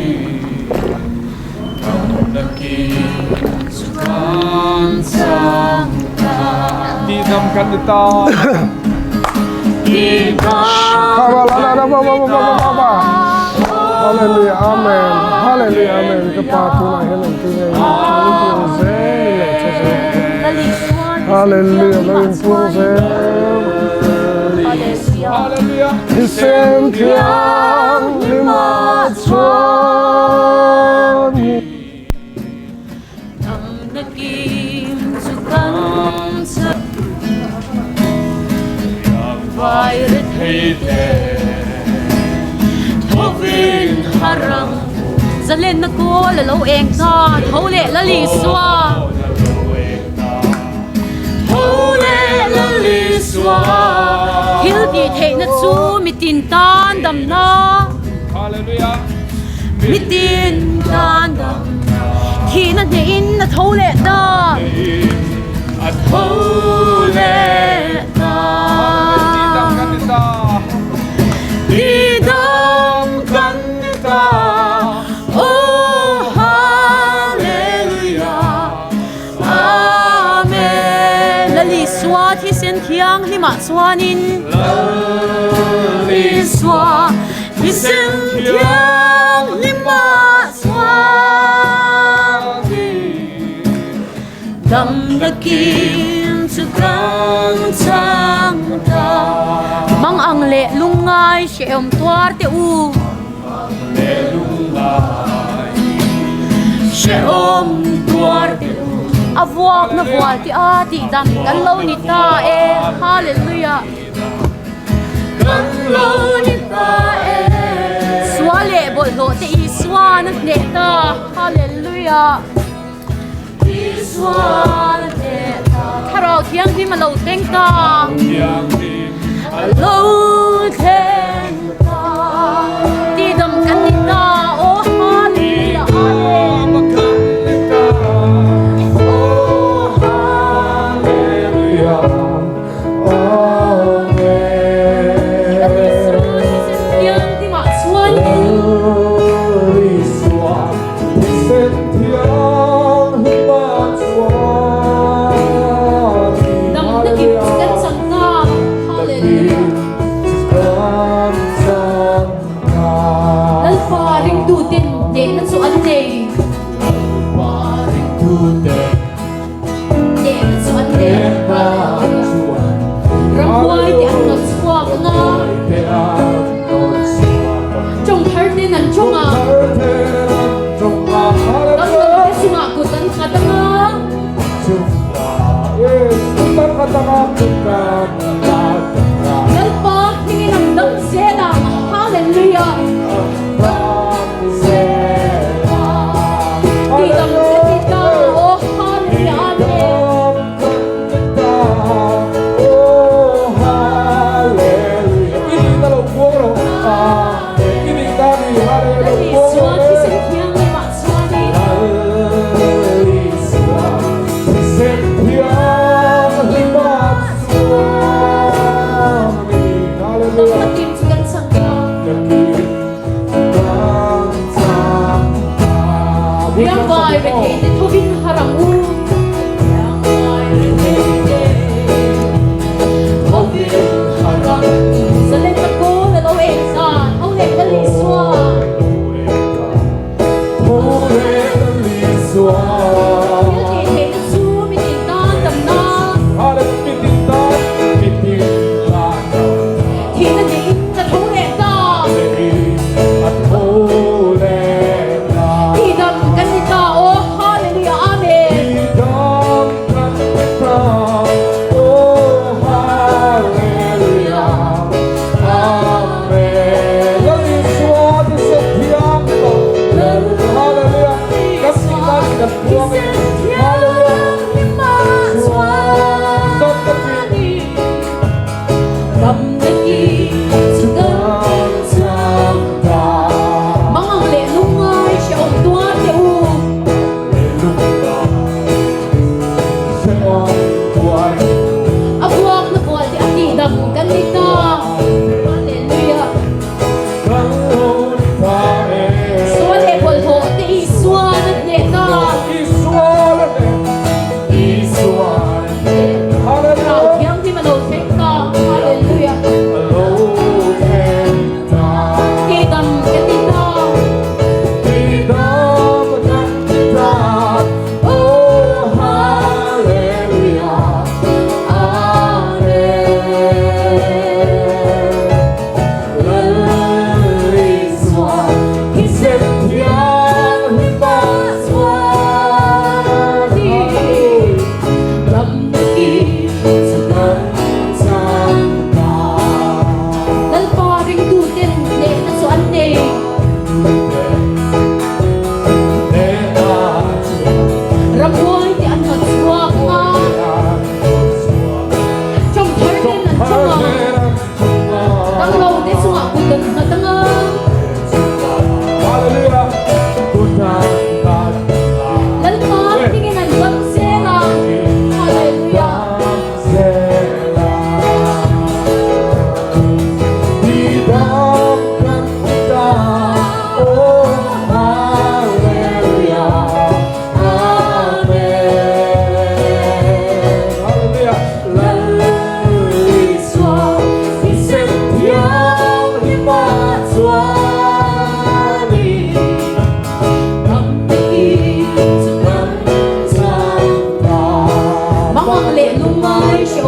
Naki sukan sangka Di nam kan ita Di Kaba la la ba ba ba ba ba ba. Hallelujah amen. Hallelujah amen. Ka pa tu na hian ang ting ai. Lali xua Hallelujah lo in puang se. Hallelujah Thi sen thiang lima chuan. Nam naging sukan sa Vai rit Heite Thovin harang Zalen na ko lalo eng ka Thole lali xua Thole lali xua Hil di thei na chu mitin tan dam na Hallelujah Mitin tan dam Khi na nein na thole da At Thole da Nam kan ita Di dam kan ta Oh hallelujah Amen Lali xua thi sen thiang lima chuanin Lali xua thi sen thiang lima chuanin Dam nakin sukan sang ta Mang ang le lungay siyem tuar te u Siyem tuar te u Avuak na vual ti ati dam kan lo ni ta e Hallelujah Kan lo ni ta e Swale bol ho te iswa na ne ta Hallelujah Iswa na ne ta Tharaw thiang di malaw teng ta Yang di Lâu thêm ta Đi đầm cánh đi ta Ô hallelujah amen Ô hallelujah Amen Yang di mak suan Đầm na kịp cánh sang ta Hallelujah Lalpa ring tu tin de na su an de De na su an de Ramwai de an not swak na Trong thar tin an chonga Kan lo de sunga ko tan katanga Lalpa tingin ang dam selang Hallelujah Di dam kita oh hallelujah amen yang vai ve the te thobin haramu yang vai ve the thobin haramu sale ta ko na lo e san au le ta li swa Hãy subscribe cho kênh Ghiền Mì Gõ để không bỏ lỡ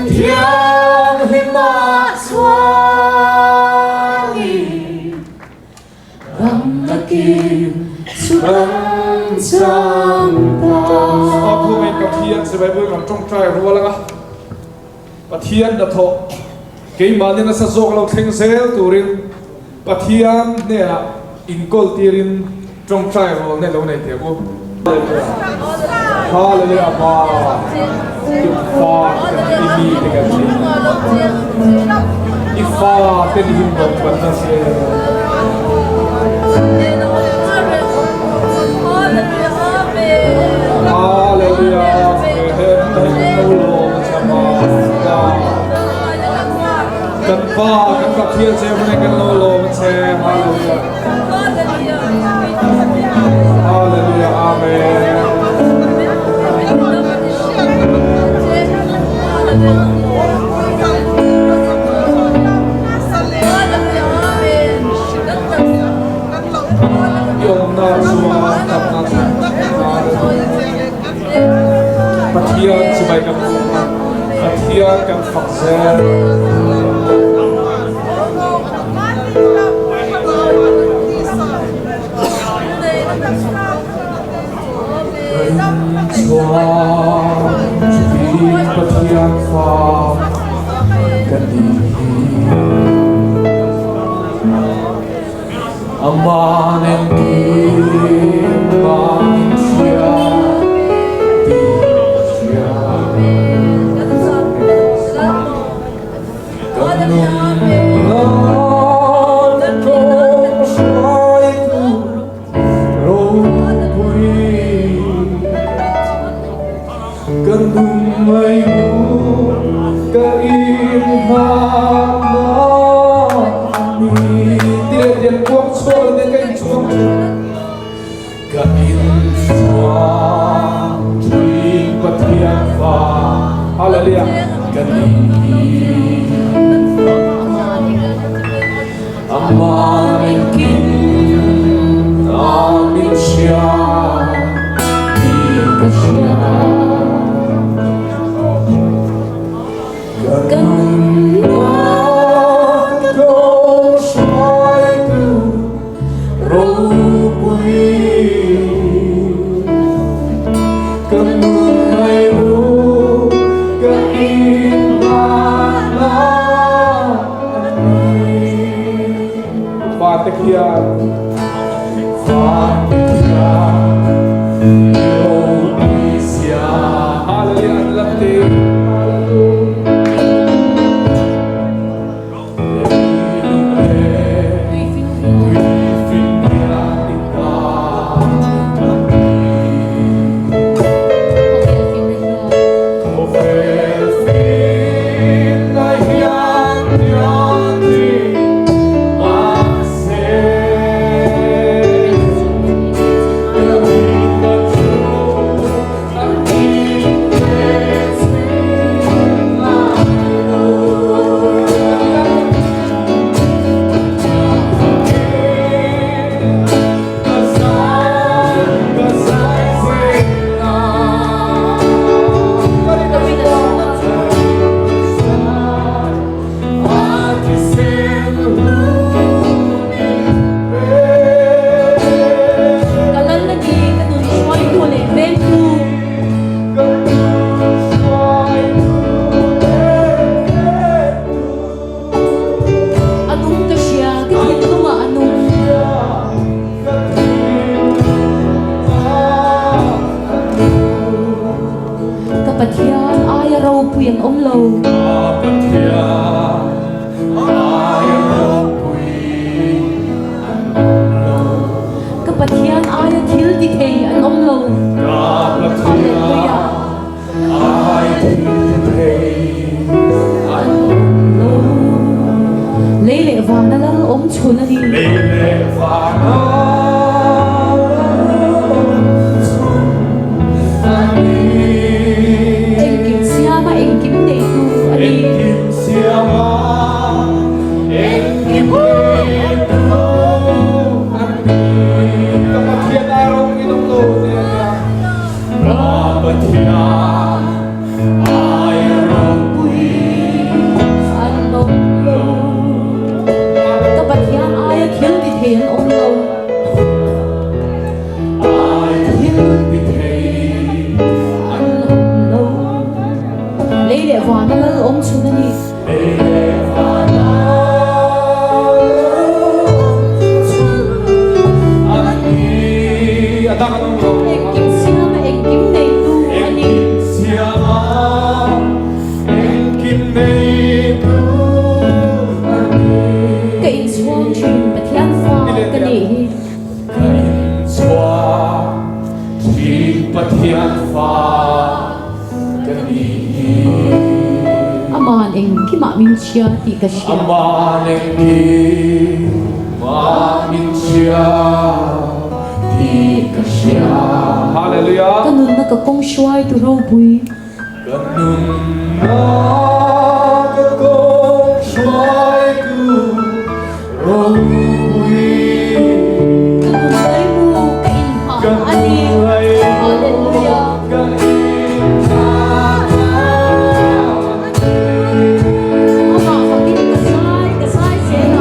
thiang hi ma Suami Bang takim Sulang Sampa Aku main Pathian sebagai orang trong trai ruang lah. Pathian dah thok. Kei mana nasa zog lau theng sel turin Pathian ne inkol tirin trong trai ruang ne lau nei tiago. Hallelujah ba. Ifa ini dengan ni. Ifa tadi himbau pada saya. Hallelujah. Kan pa kan Pathian saya punya kan lolo saya. Hallelujah. Hallelujah. Amen. Pathian sebagai kamu, Pathian kan fakir. Pathian fakir aman yang manusia Hallelujah. Amin amin syah But chu ni kim siam kim nei tu ani cái in chuang chim bát hian pha cái ni aman eng ki ma min chia ti ka sia Hallelujah. kanun na ka kong shuai tu ro bui kanun lai mu ka in ha ani hallelujah ama fakin ka sai se na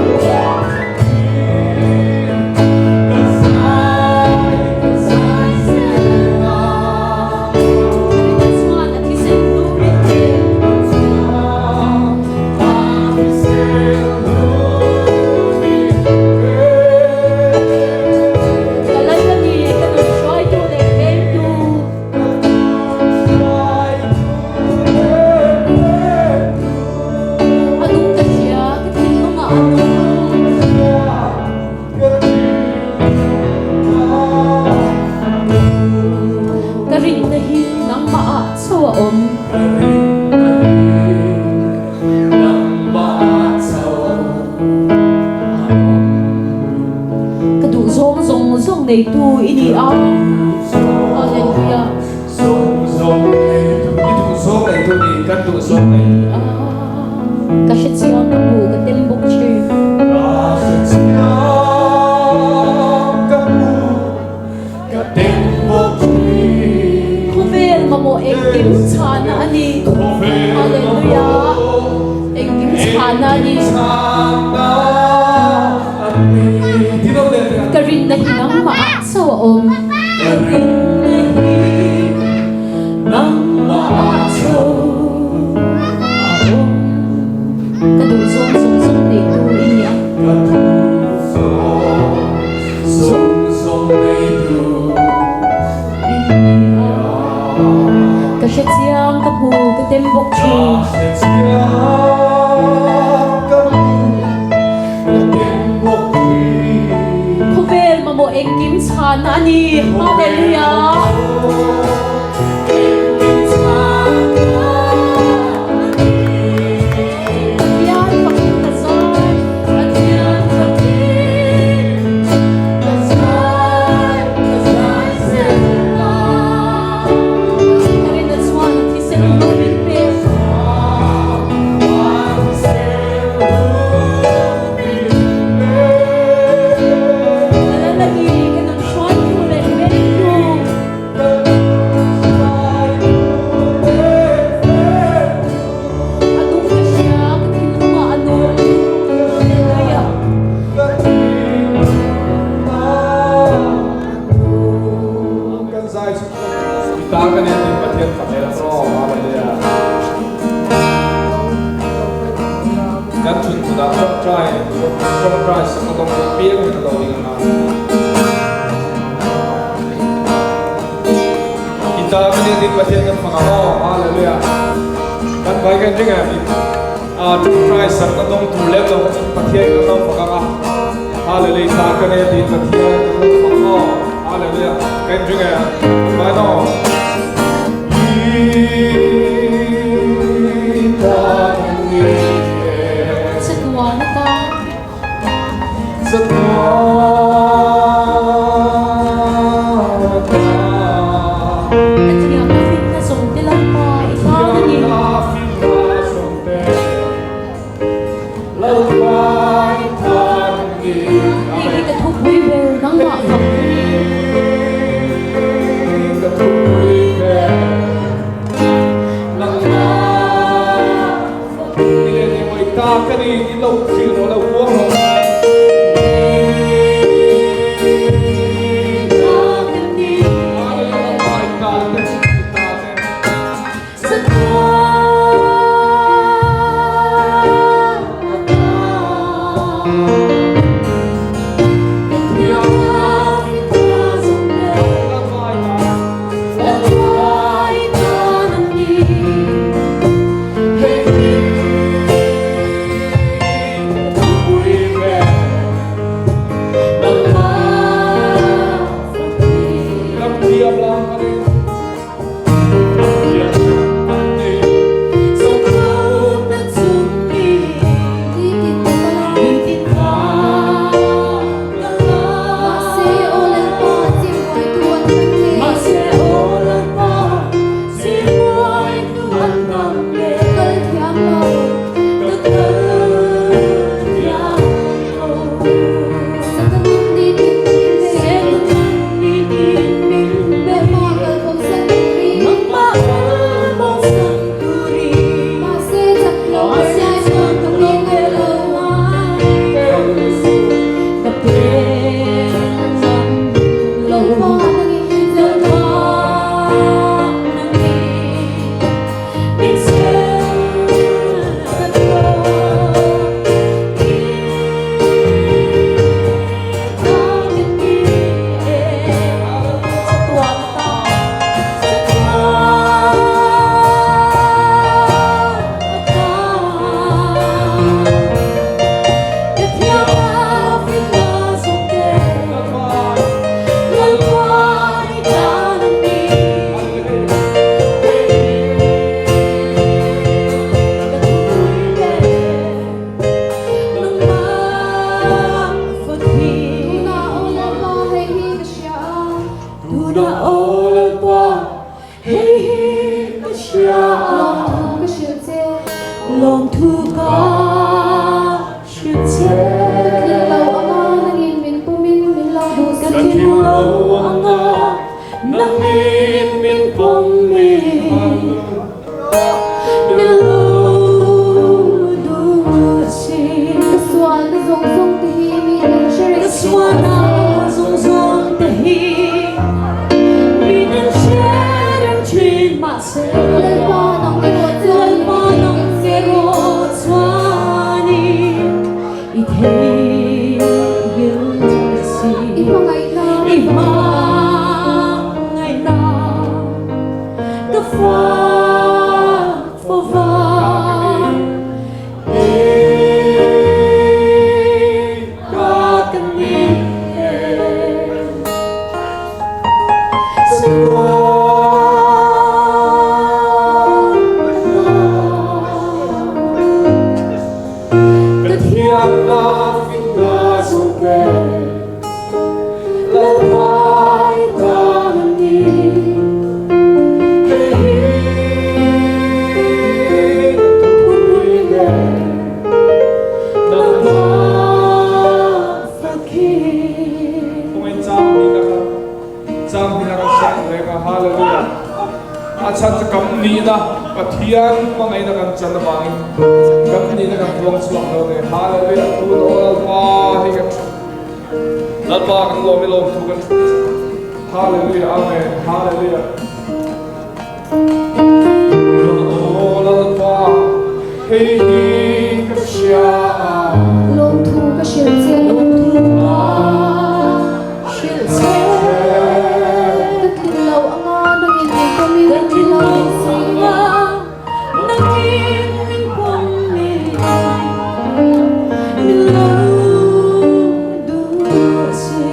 này tu ini a hallelujah ka shet siang ka bu ka tem bok chi khovel ma mo ek kim chana ani hallelujah ek kim chana ani karin na hinang maaksaw om karin na hinang maaksaw om kadusong song na ito iya kasyat siyang kapu katembok chi mo ek kim chana ni hallelujah lòng thu có sự chết lâu anga nangin min pumin min lâu du kan tin lâu anga nangin min pumin min lâu du si kaswan zong zong tehi mi share kaswan zong zong tehi mi den share chin ma se le ba nang Pathian mangai na kan chan bangin kam ni na kan tuang suak do ne hallelujah tu lo pa hi kan lal pa kan lo mi lo tu kan hallelujah amen hallelujah lo lal pa hi hi ka sha lom thu ka shil che lom thu ka shil che ka tin lo anga nangin min pumin ka tin lo si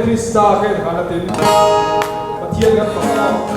Krista ke hanatin pathian kan pangalaw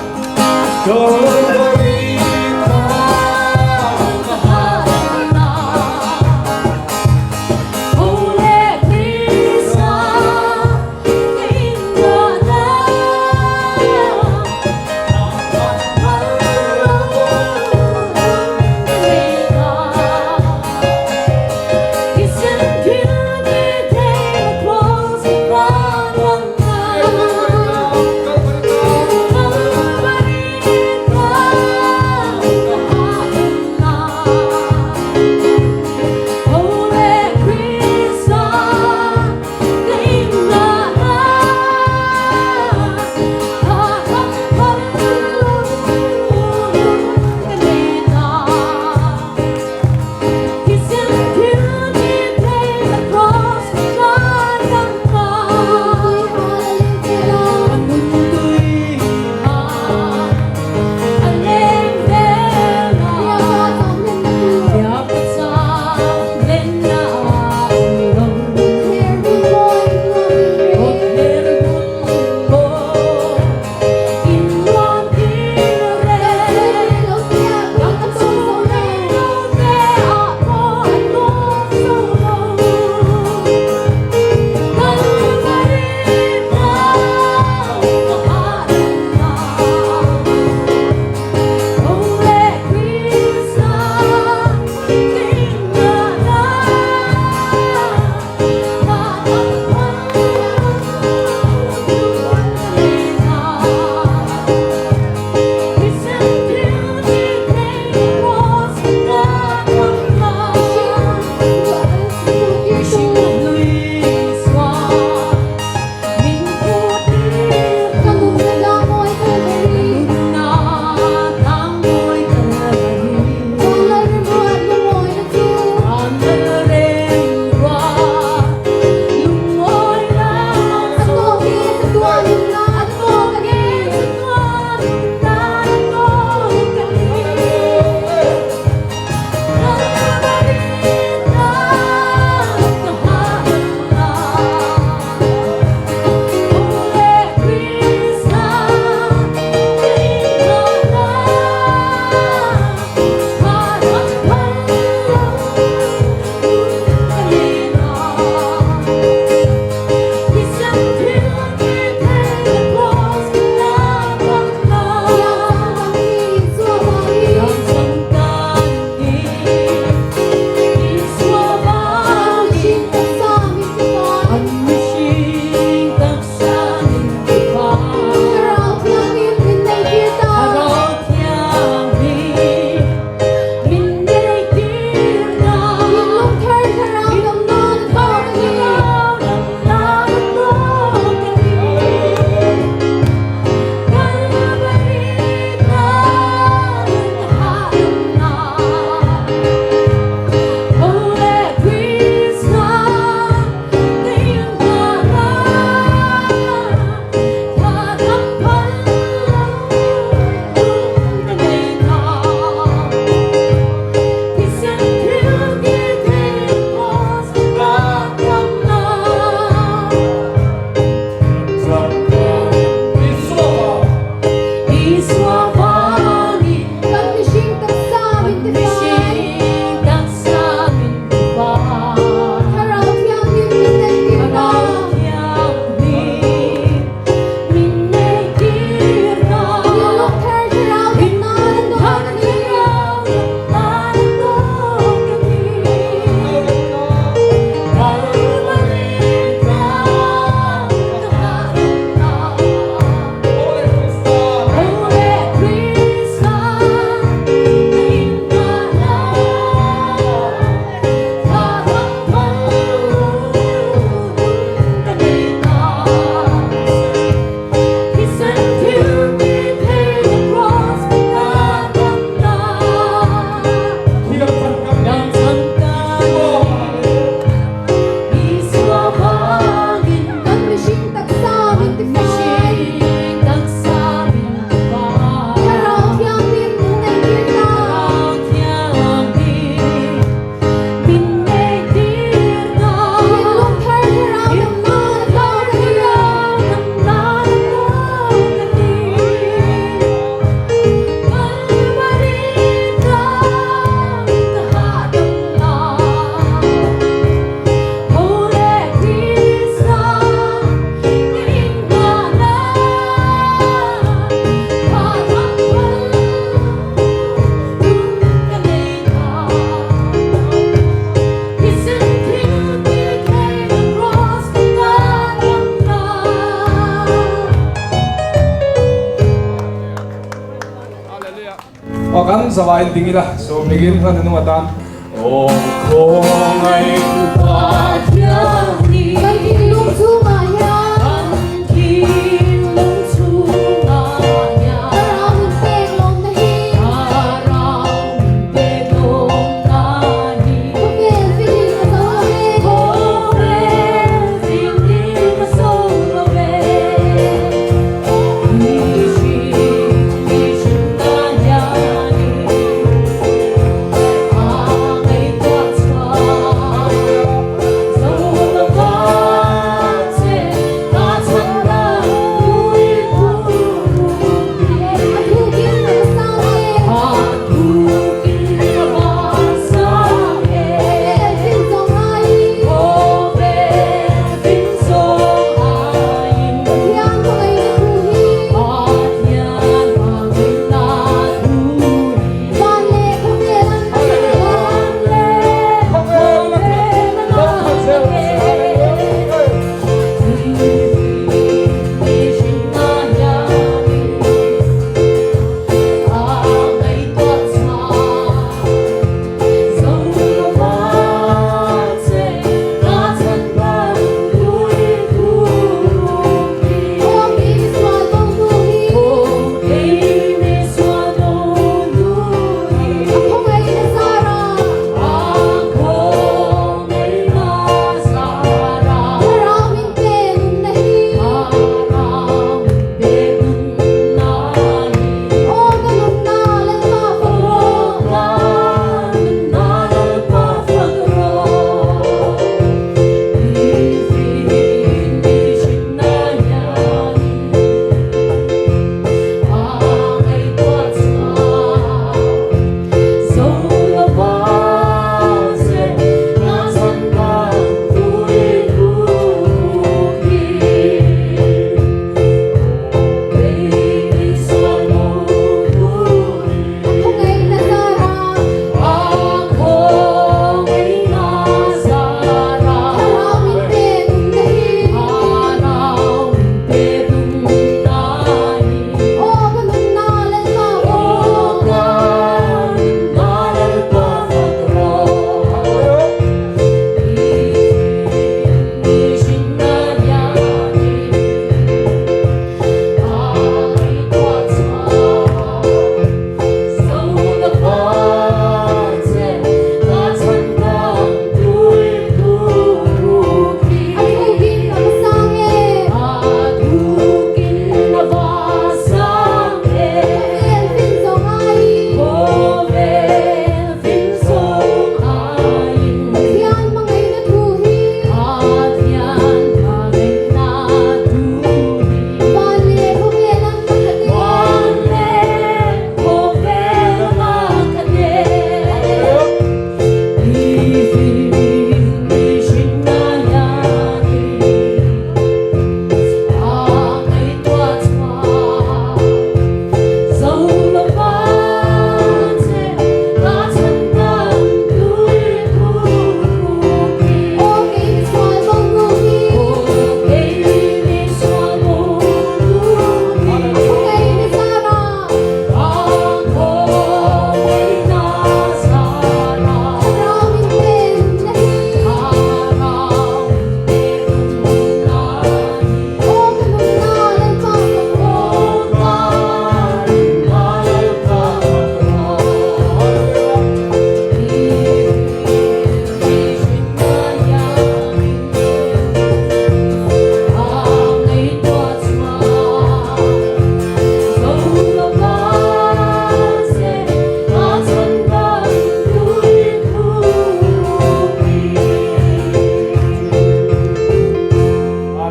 Pakan sa wain tingila. So begin ka nung matan. O kung ay Hãy subscribe cho kênh Ghiền Mì Gõ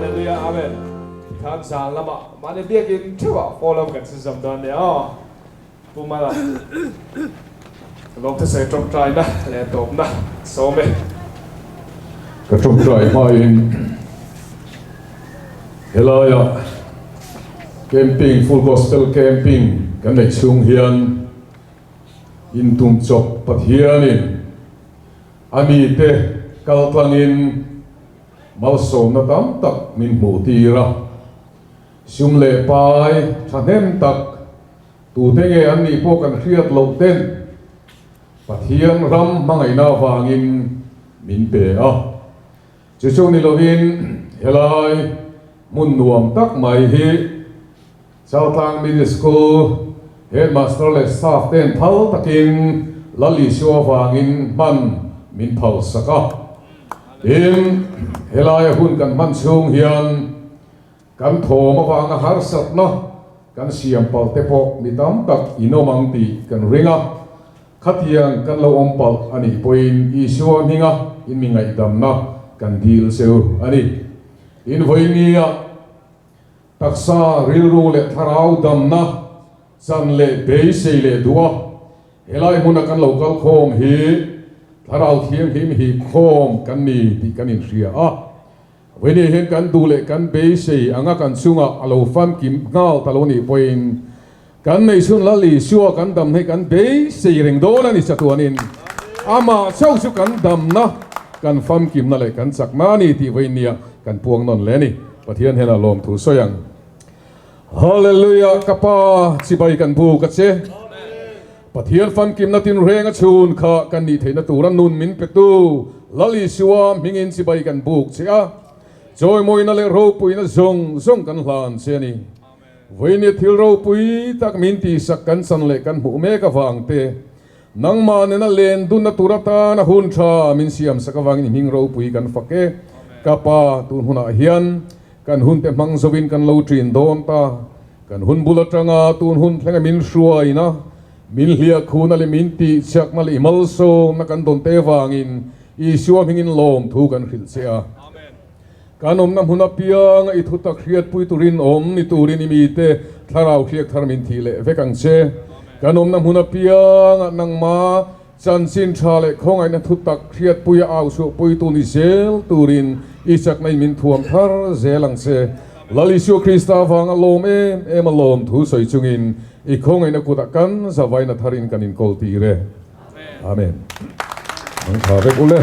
để không bỏ Mane biakin cewa follow kan sesam dan ya. Pumala. Long saya trong trai na le top na so me. Ka trong trai mai in helaya camping full gospel camping kan nei chung hian in tum chok pathianin ami te kaltangin malsom na tam tak min mu tira sum le pai thanem tak tu te nge an ni po kan hriat lo ten pathian ram mangai na wangin min pe a chu chu ni lovin helai mun nuam tak mai hi Southang Middle School headmaster le staff ten thal takin lali shua wangin man min phal saka in helai hun kan man chung hian kan thoma wanga har sat na kan siam pal te pok mi tam tak inomang ti kan ringa khatiang kan lo om pal ani poin I shua ninga in mi ngai dam na kan dil seu ani in voinia taksa rilru le tharau dam na san le be sei le duwa helai huna kan local khom hi tharau thiam him hi khom kan ni ti kan in ria a veni hen kan du le kan be sei anga kan chunga alo fan kim ngal taloni poin kan nei sun la li shua kan dam he kan be sei reng do na ni chatuanin ama chau chu kan dam na kan fam kim na le kan chak na ni ti voinia kan puang non le ni pathian hena lom thu soyang hallelujah kapa sibai kan bu ka che pathian fam kim na tin renga chun kha kan ni theina turan nun min pe tu lali siwa mingin sibai kan buk che a joy moi na le ro pui na zong zong kan hlan che ni voini thil ro pui tak min ti sak kan san le kan hu me ka wang te nang ma ne na len dun na turata na hun tha min siam sakawang ni ming ro pui kan fake kapa tun huna hian kan hun te mang zovin kan lo trin don ta kan hun bulatanga tun hun thlenga min shuai na min hlia khuna le min ti chak na le imal so na kan don te wangin I shua hingin lom thu kan khil se a kan om nam huna piang I thu tak hriat pui turin om ni turin I mi te tharau khiak thar min thi le vekang che kan om nam huna piang nang ma chan sin tha le khongai na thu tak hriat pui au su pui tu ni sel turin I chak nai min thuam thar zelang se lali su Krista wang lom em lom thu soi chungin I khongai na kuta kan zawai na tharin kan in kol ti re amen ang tha vek ule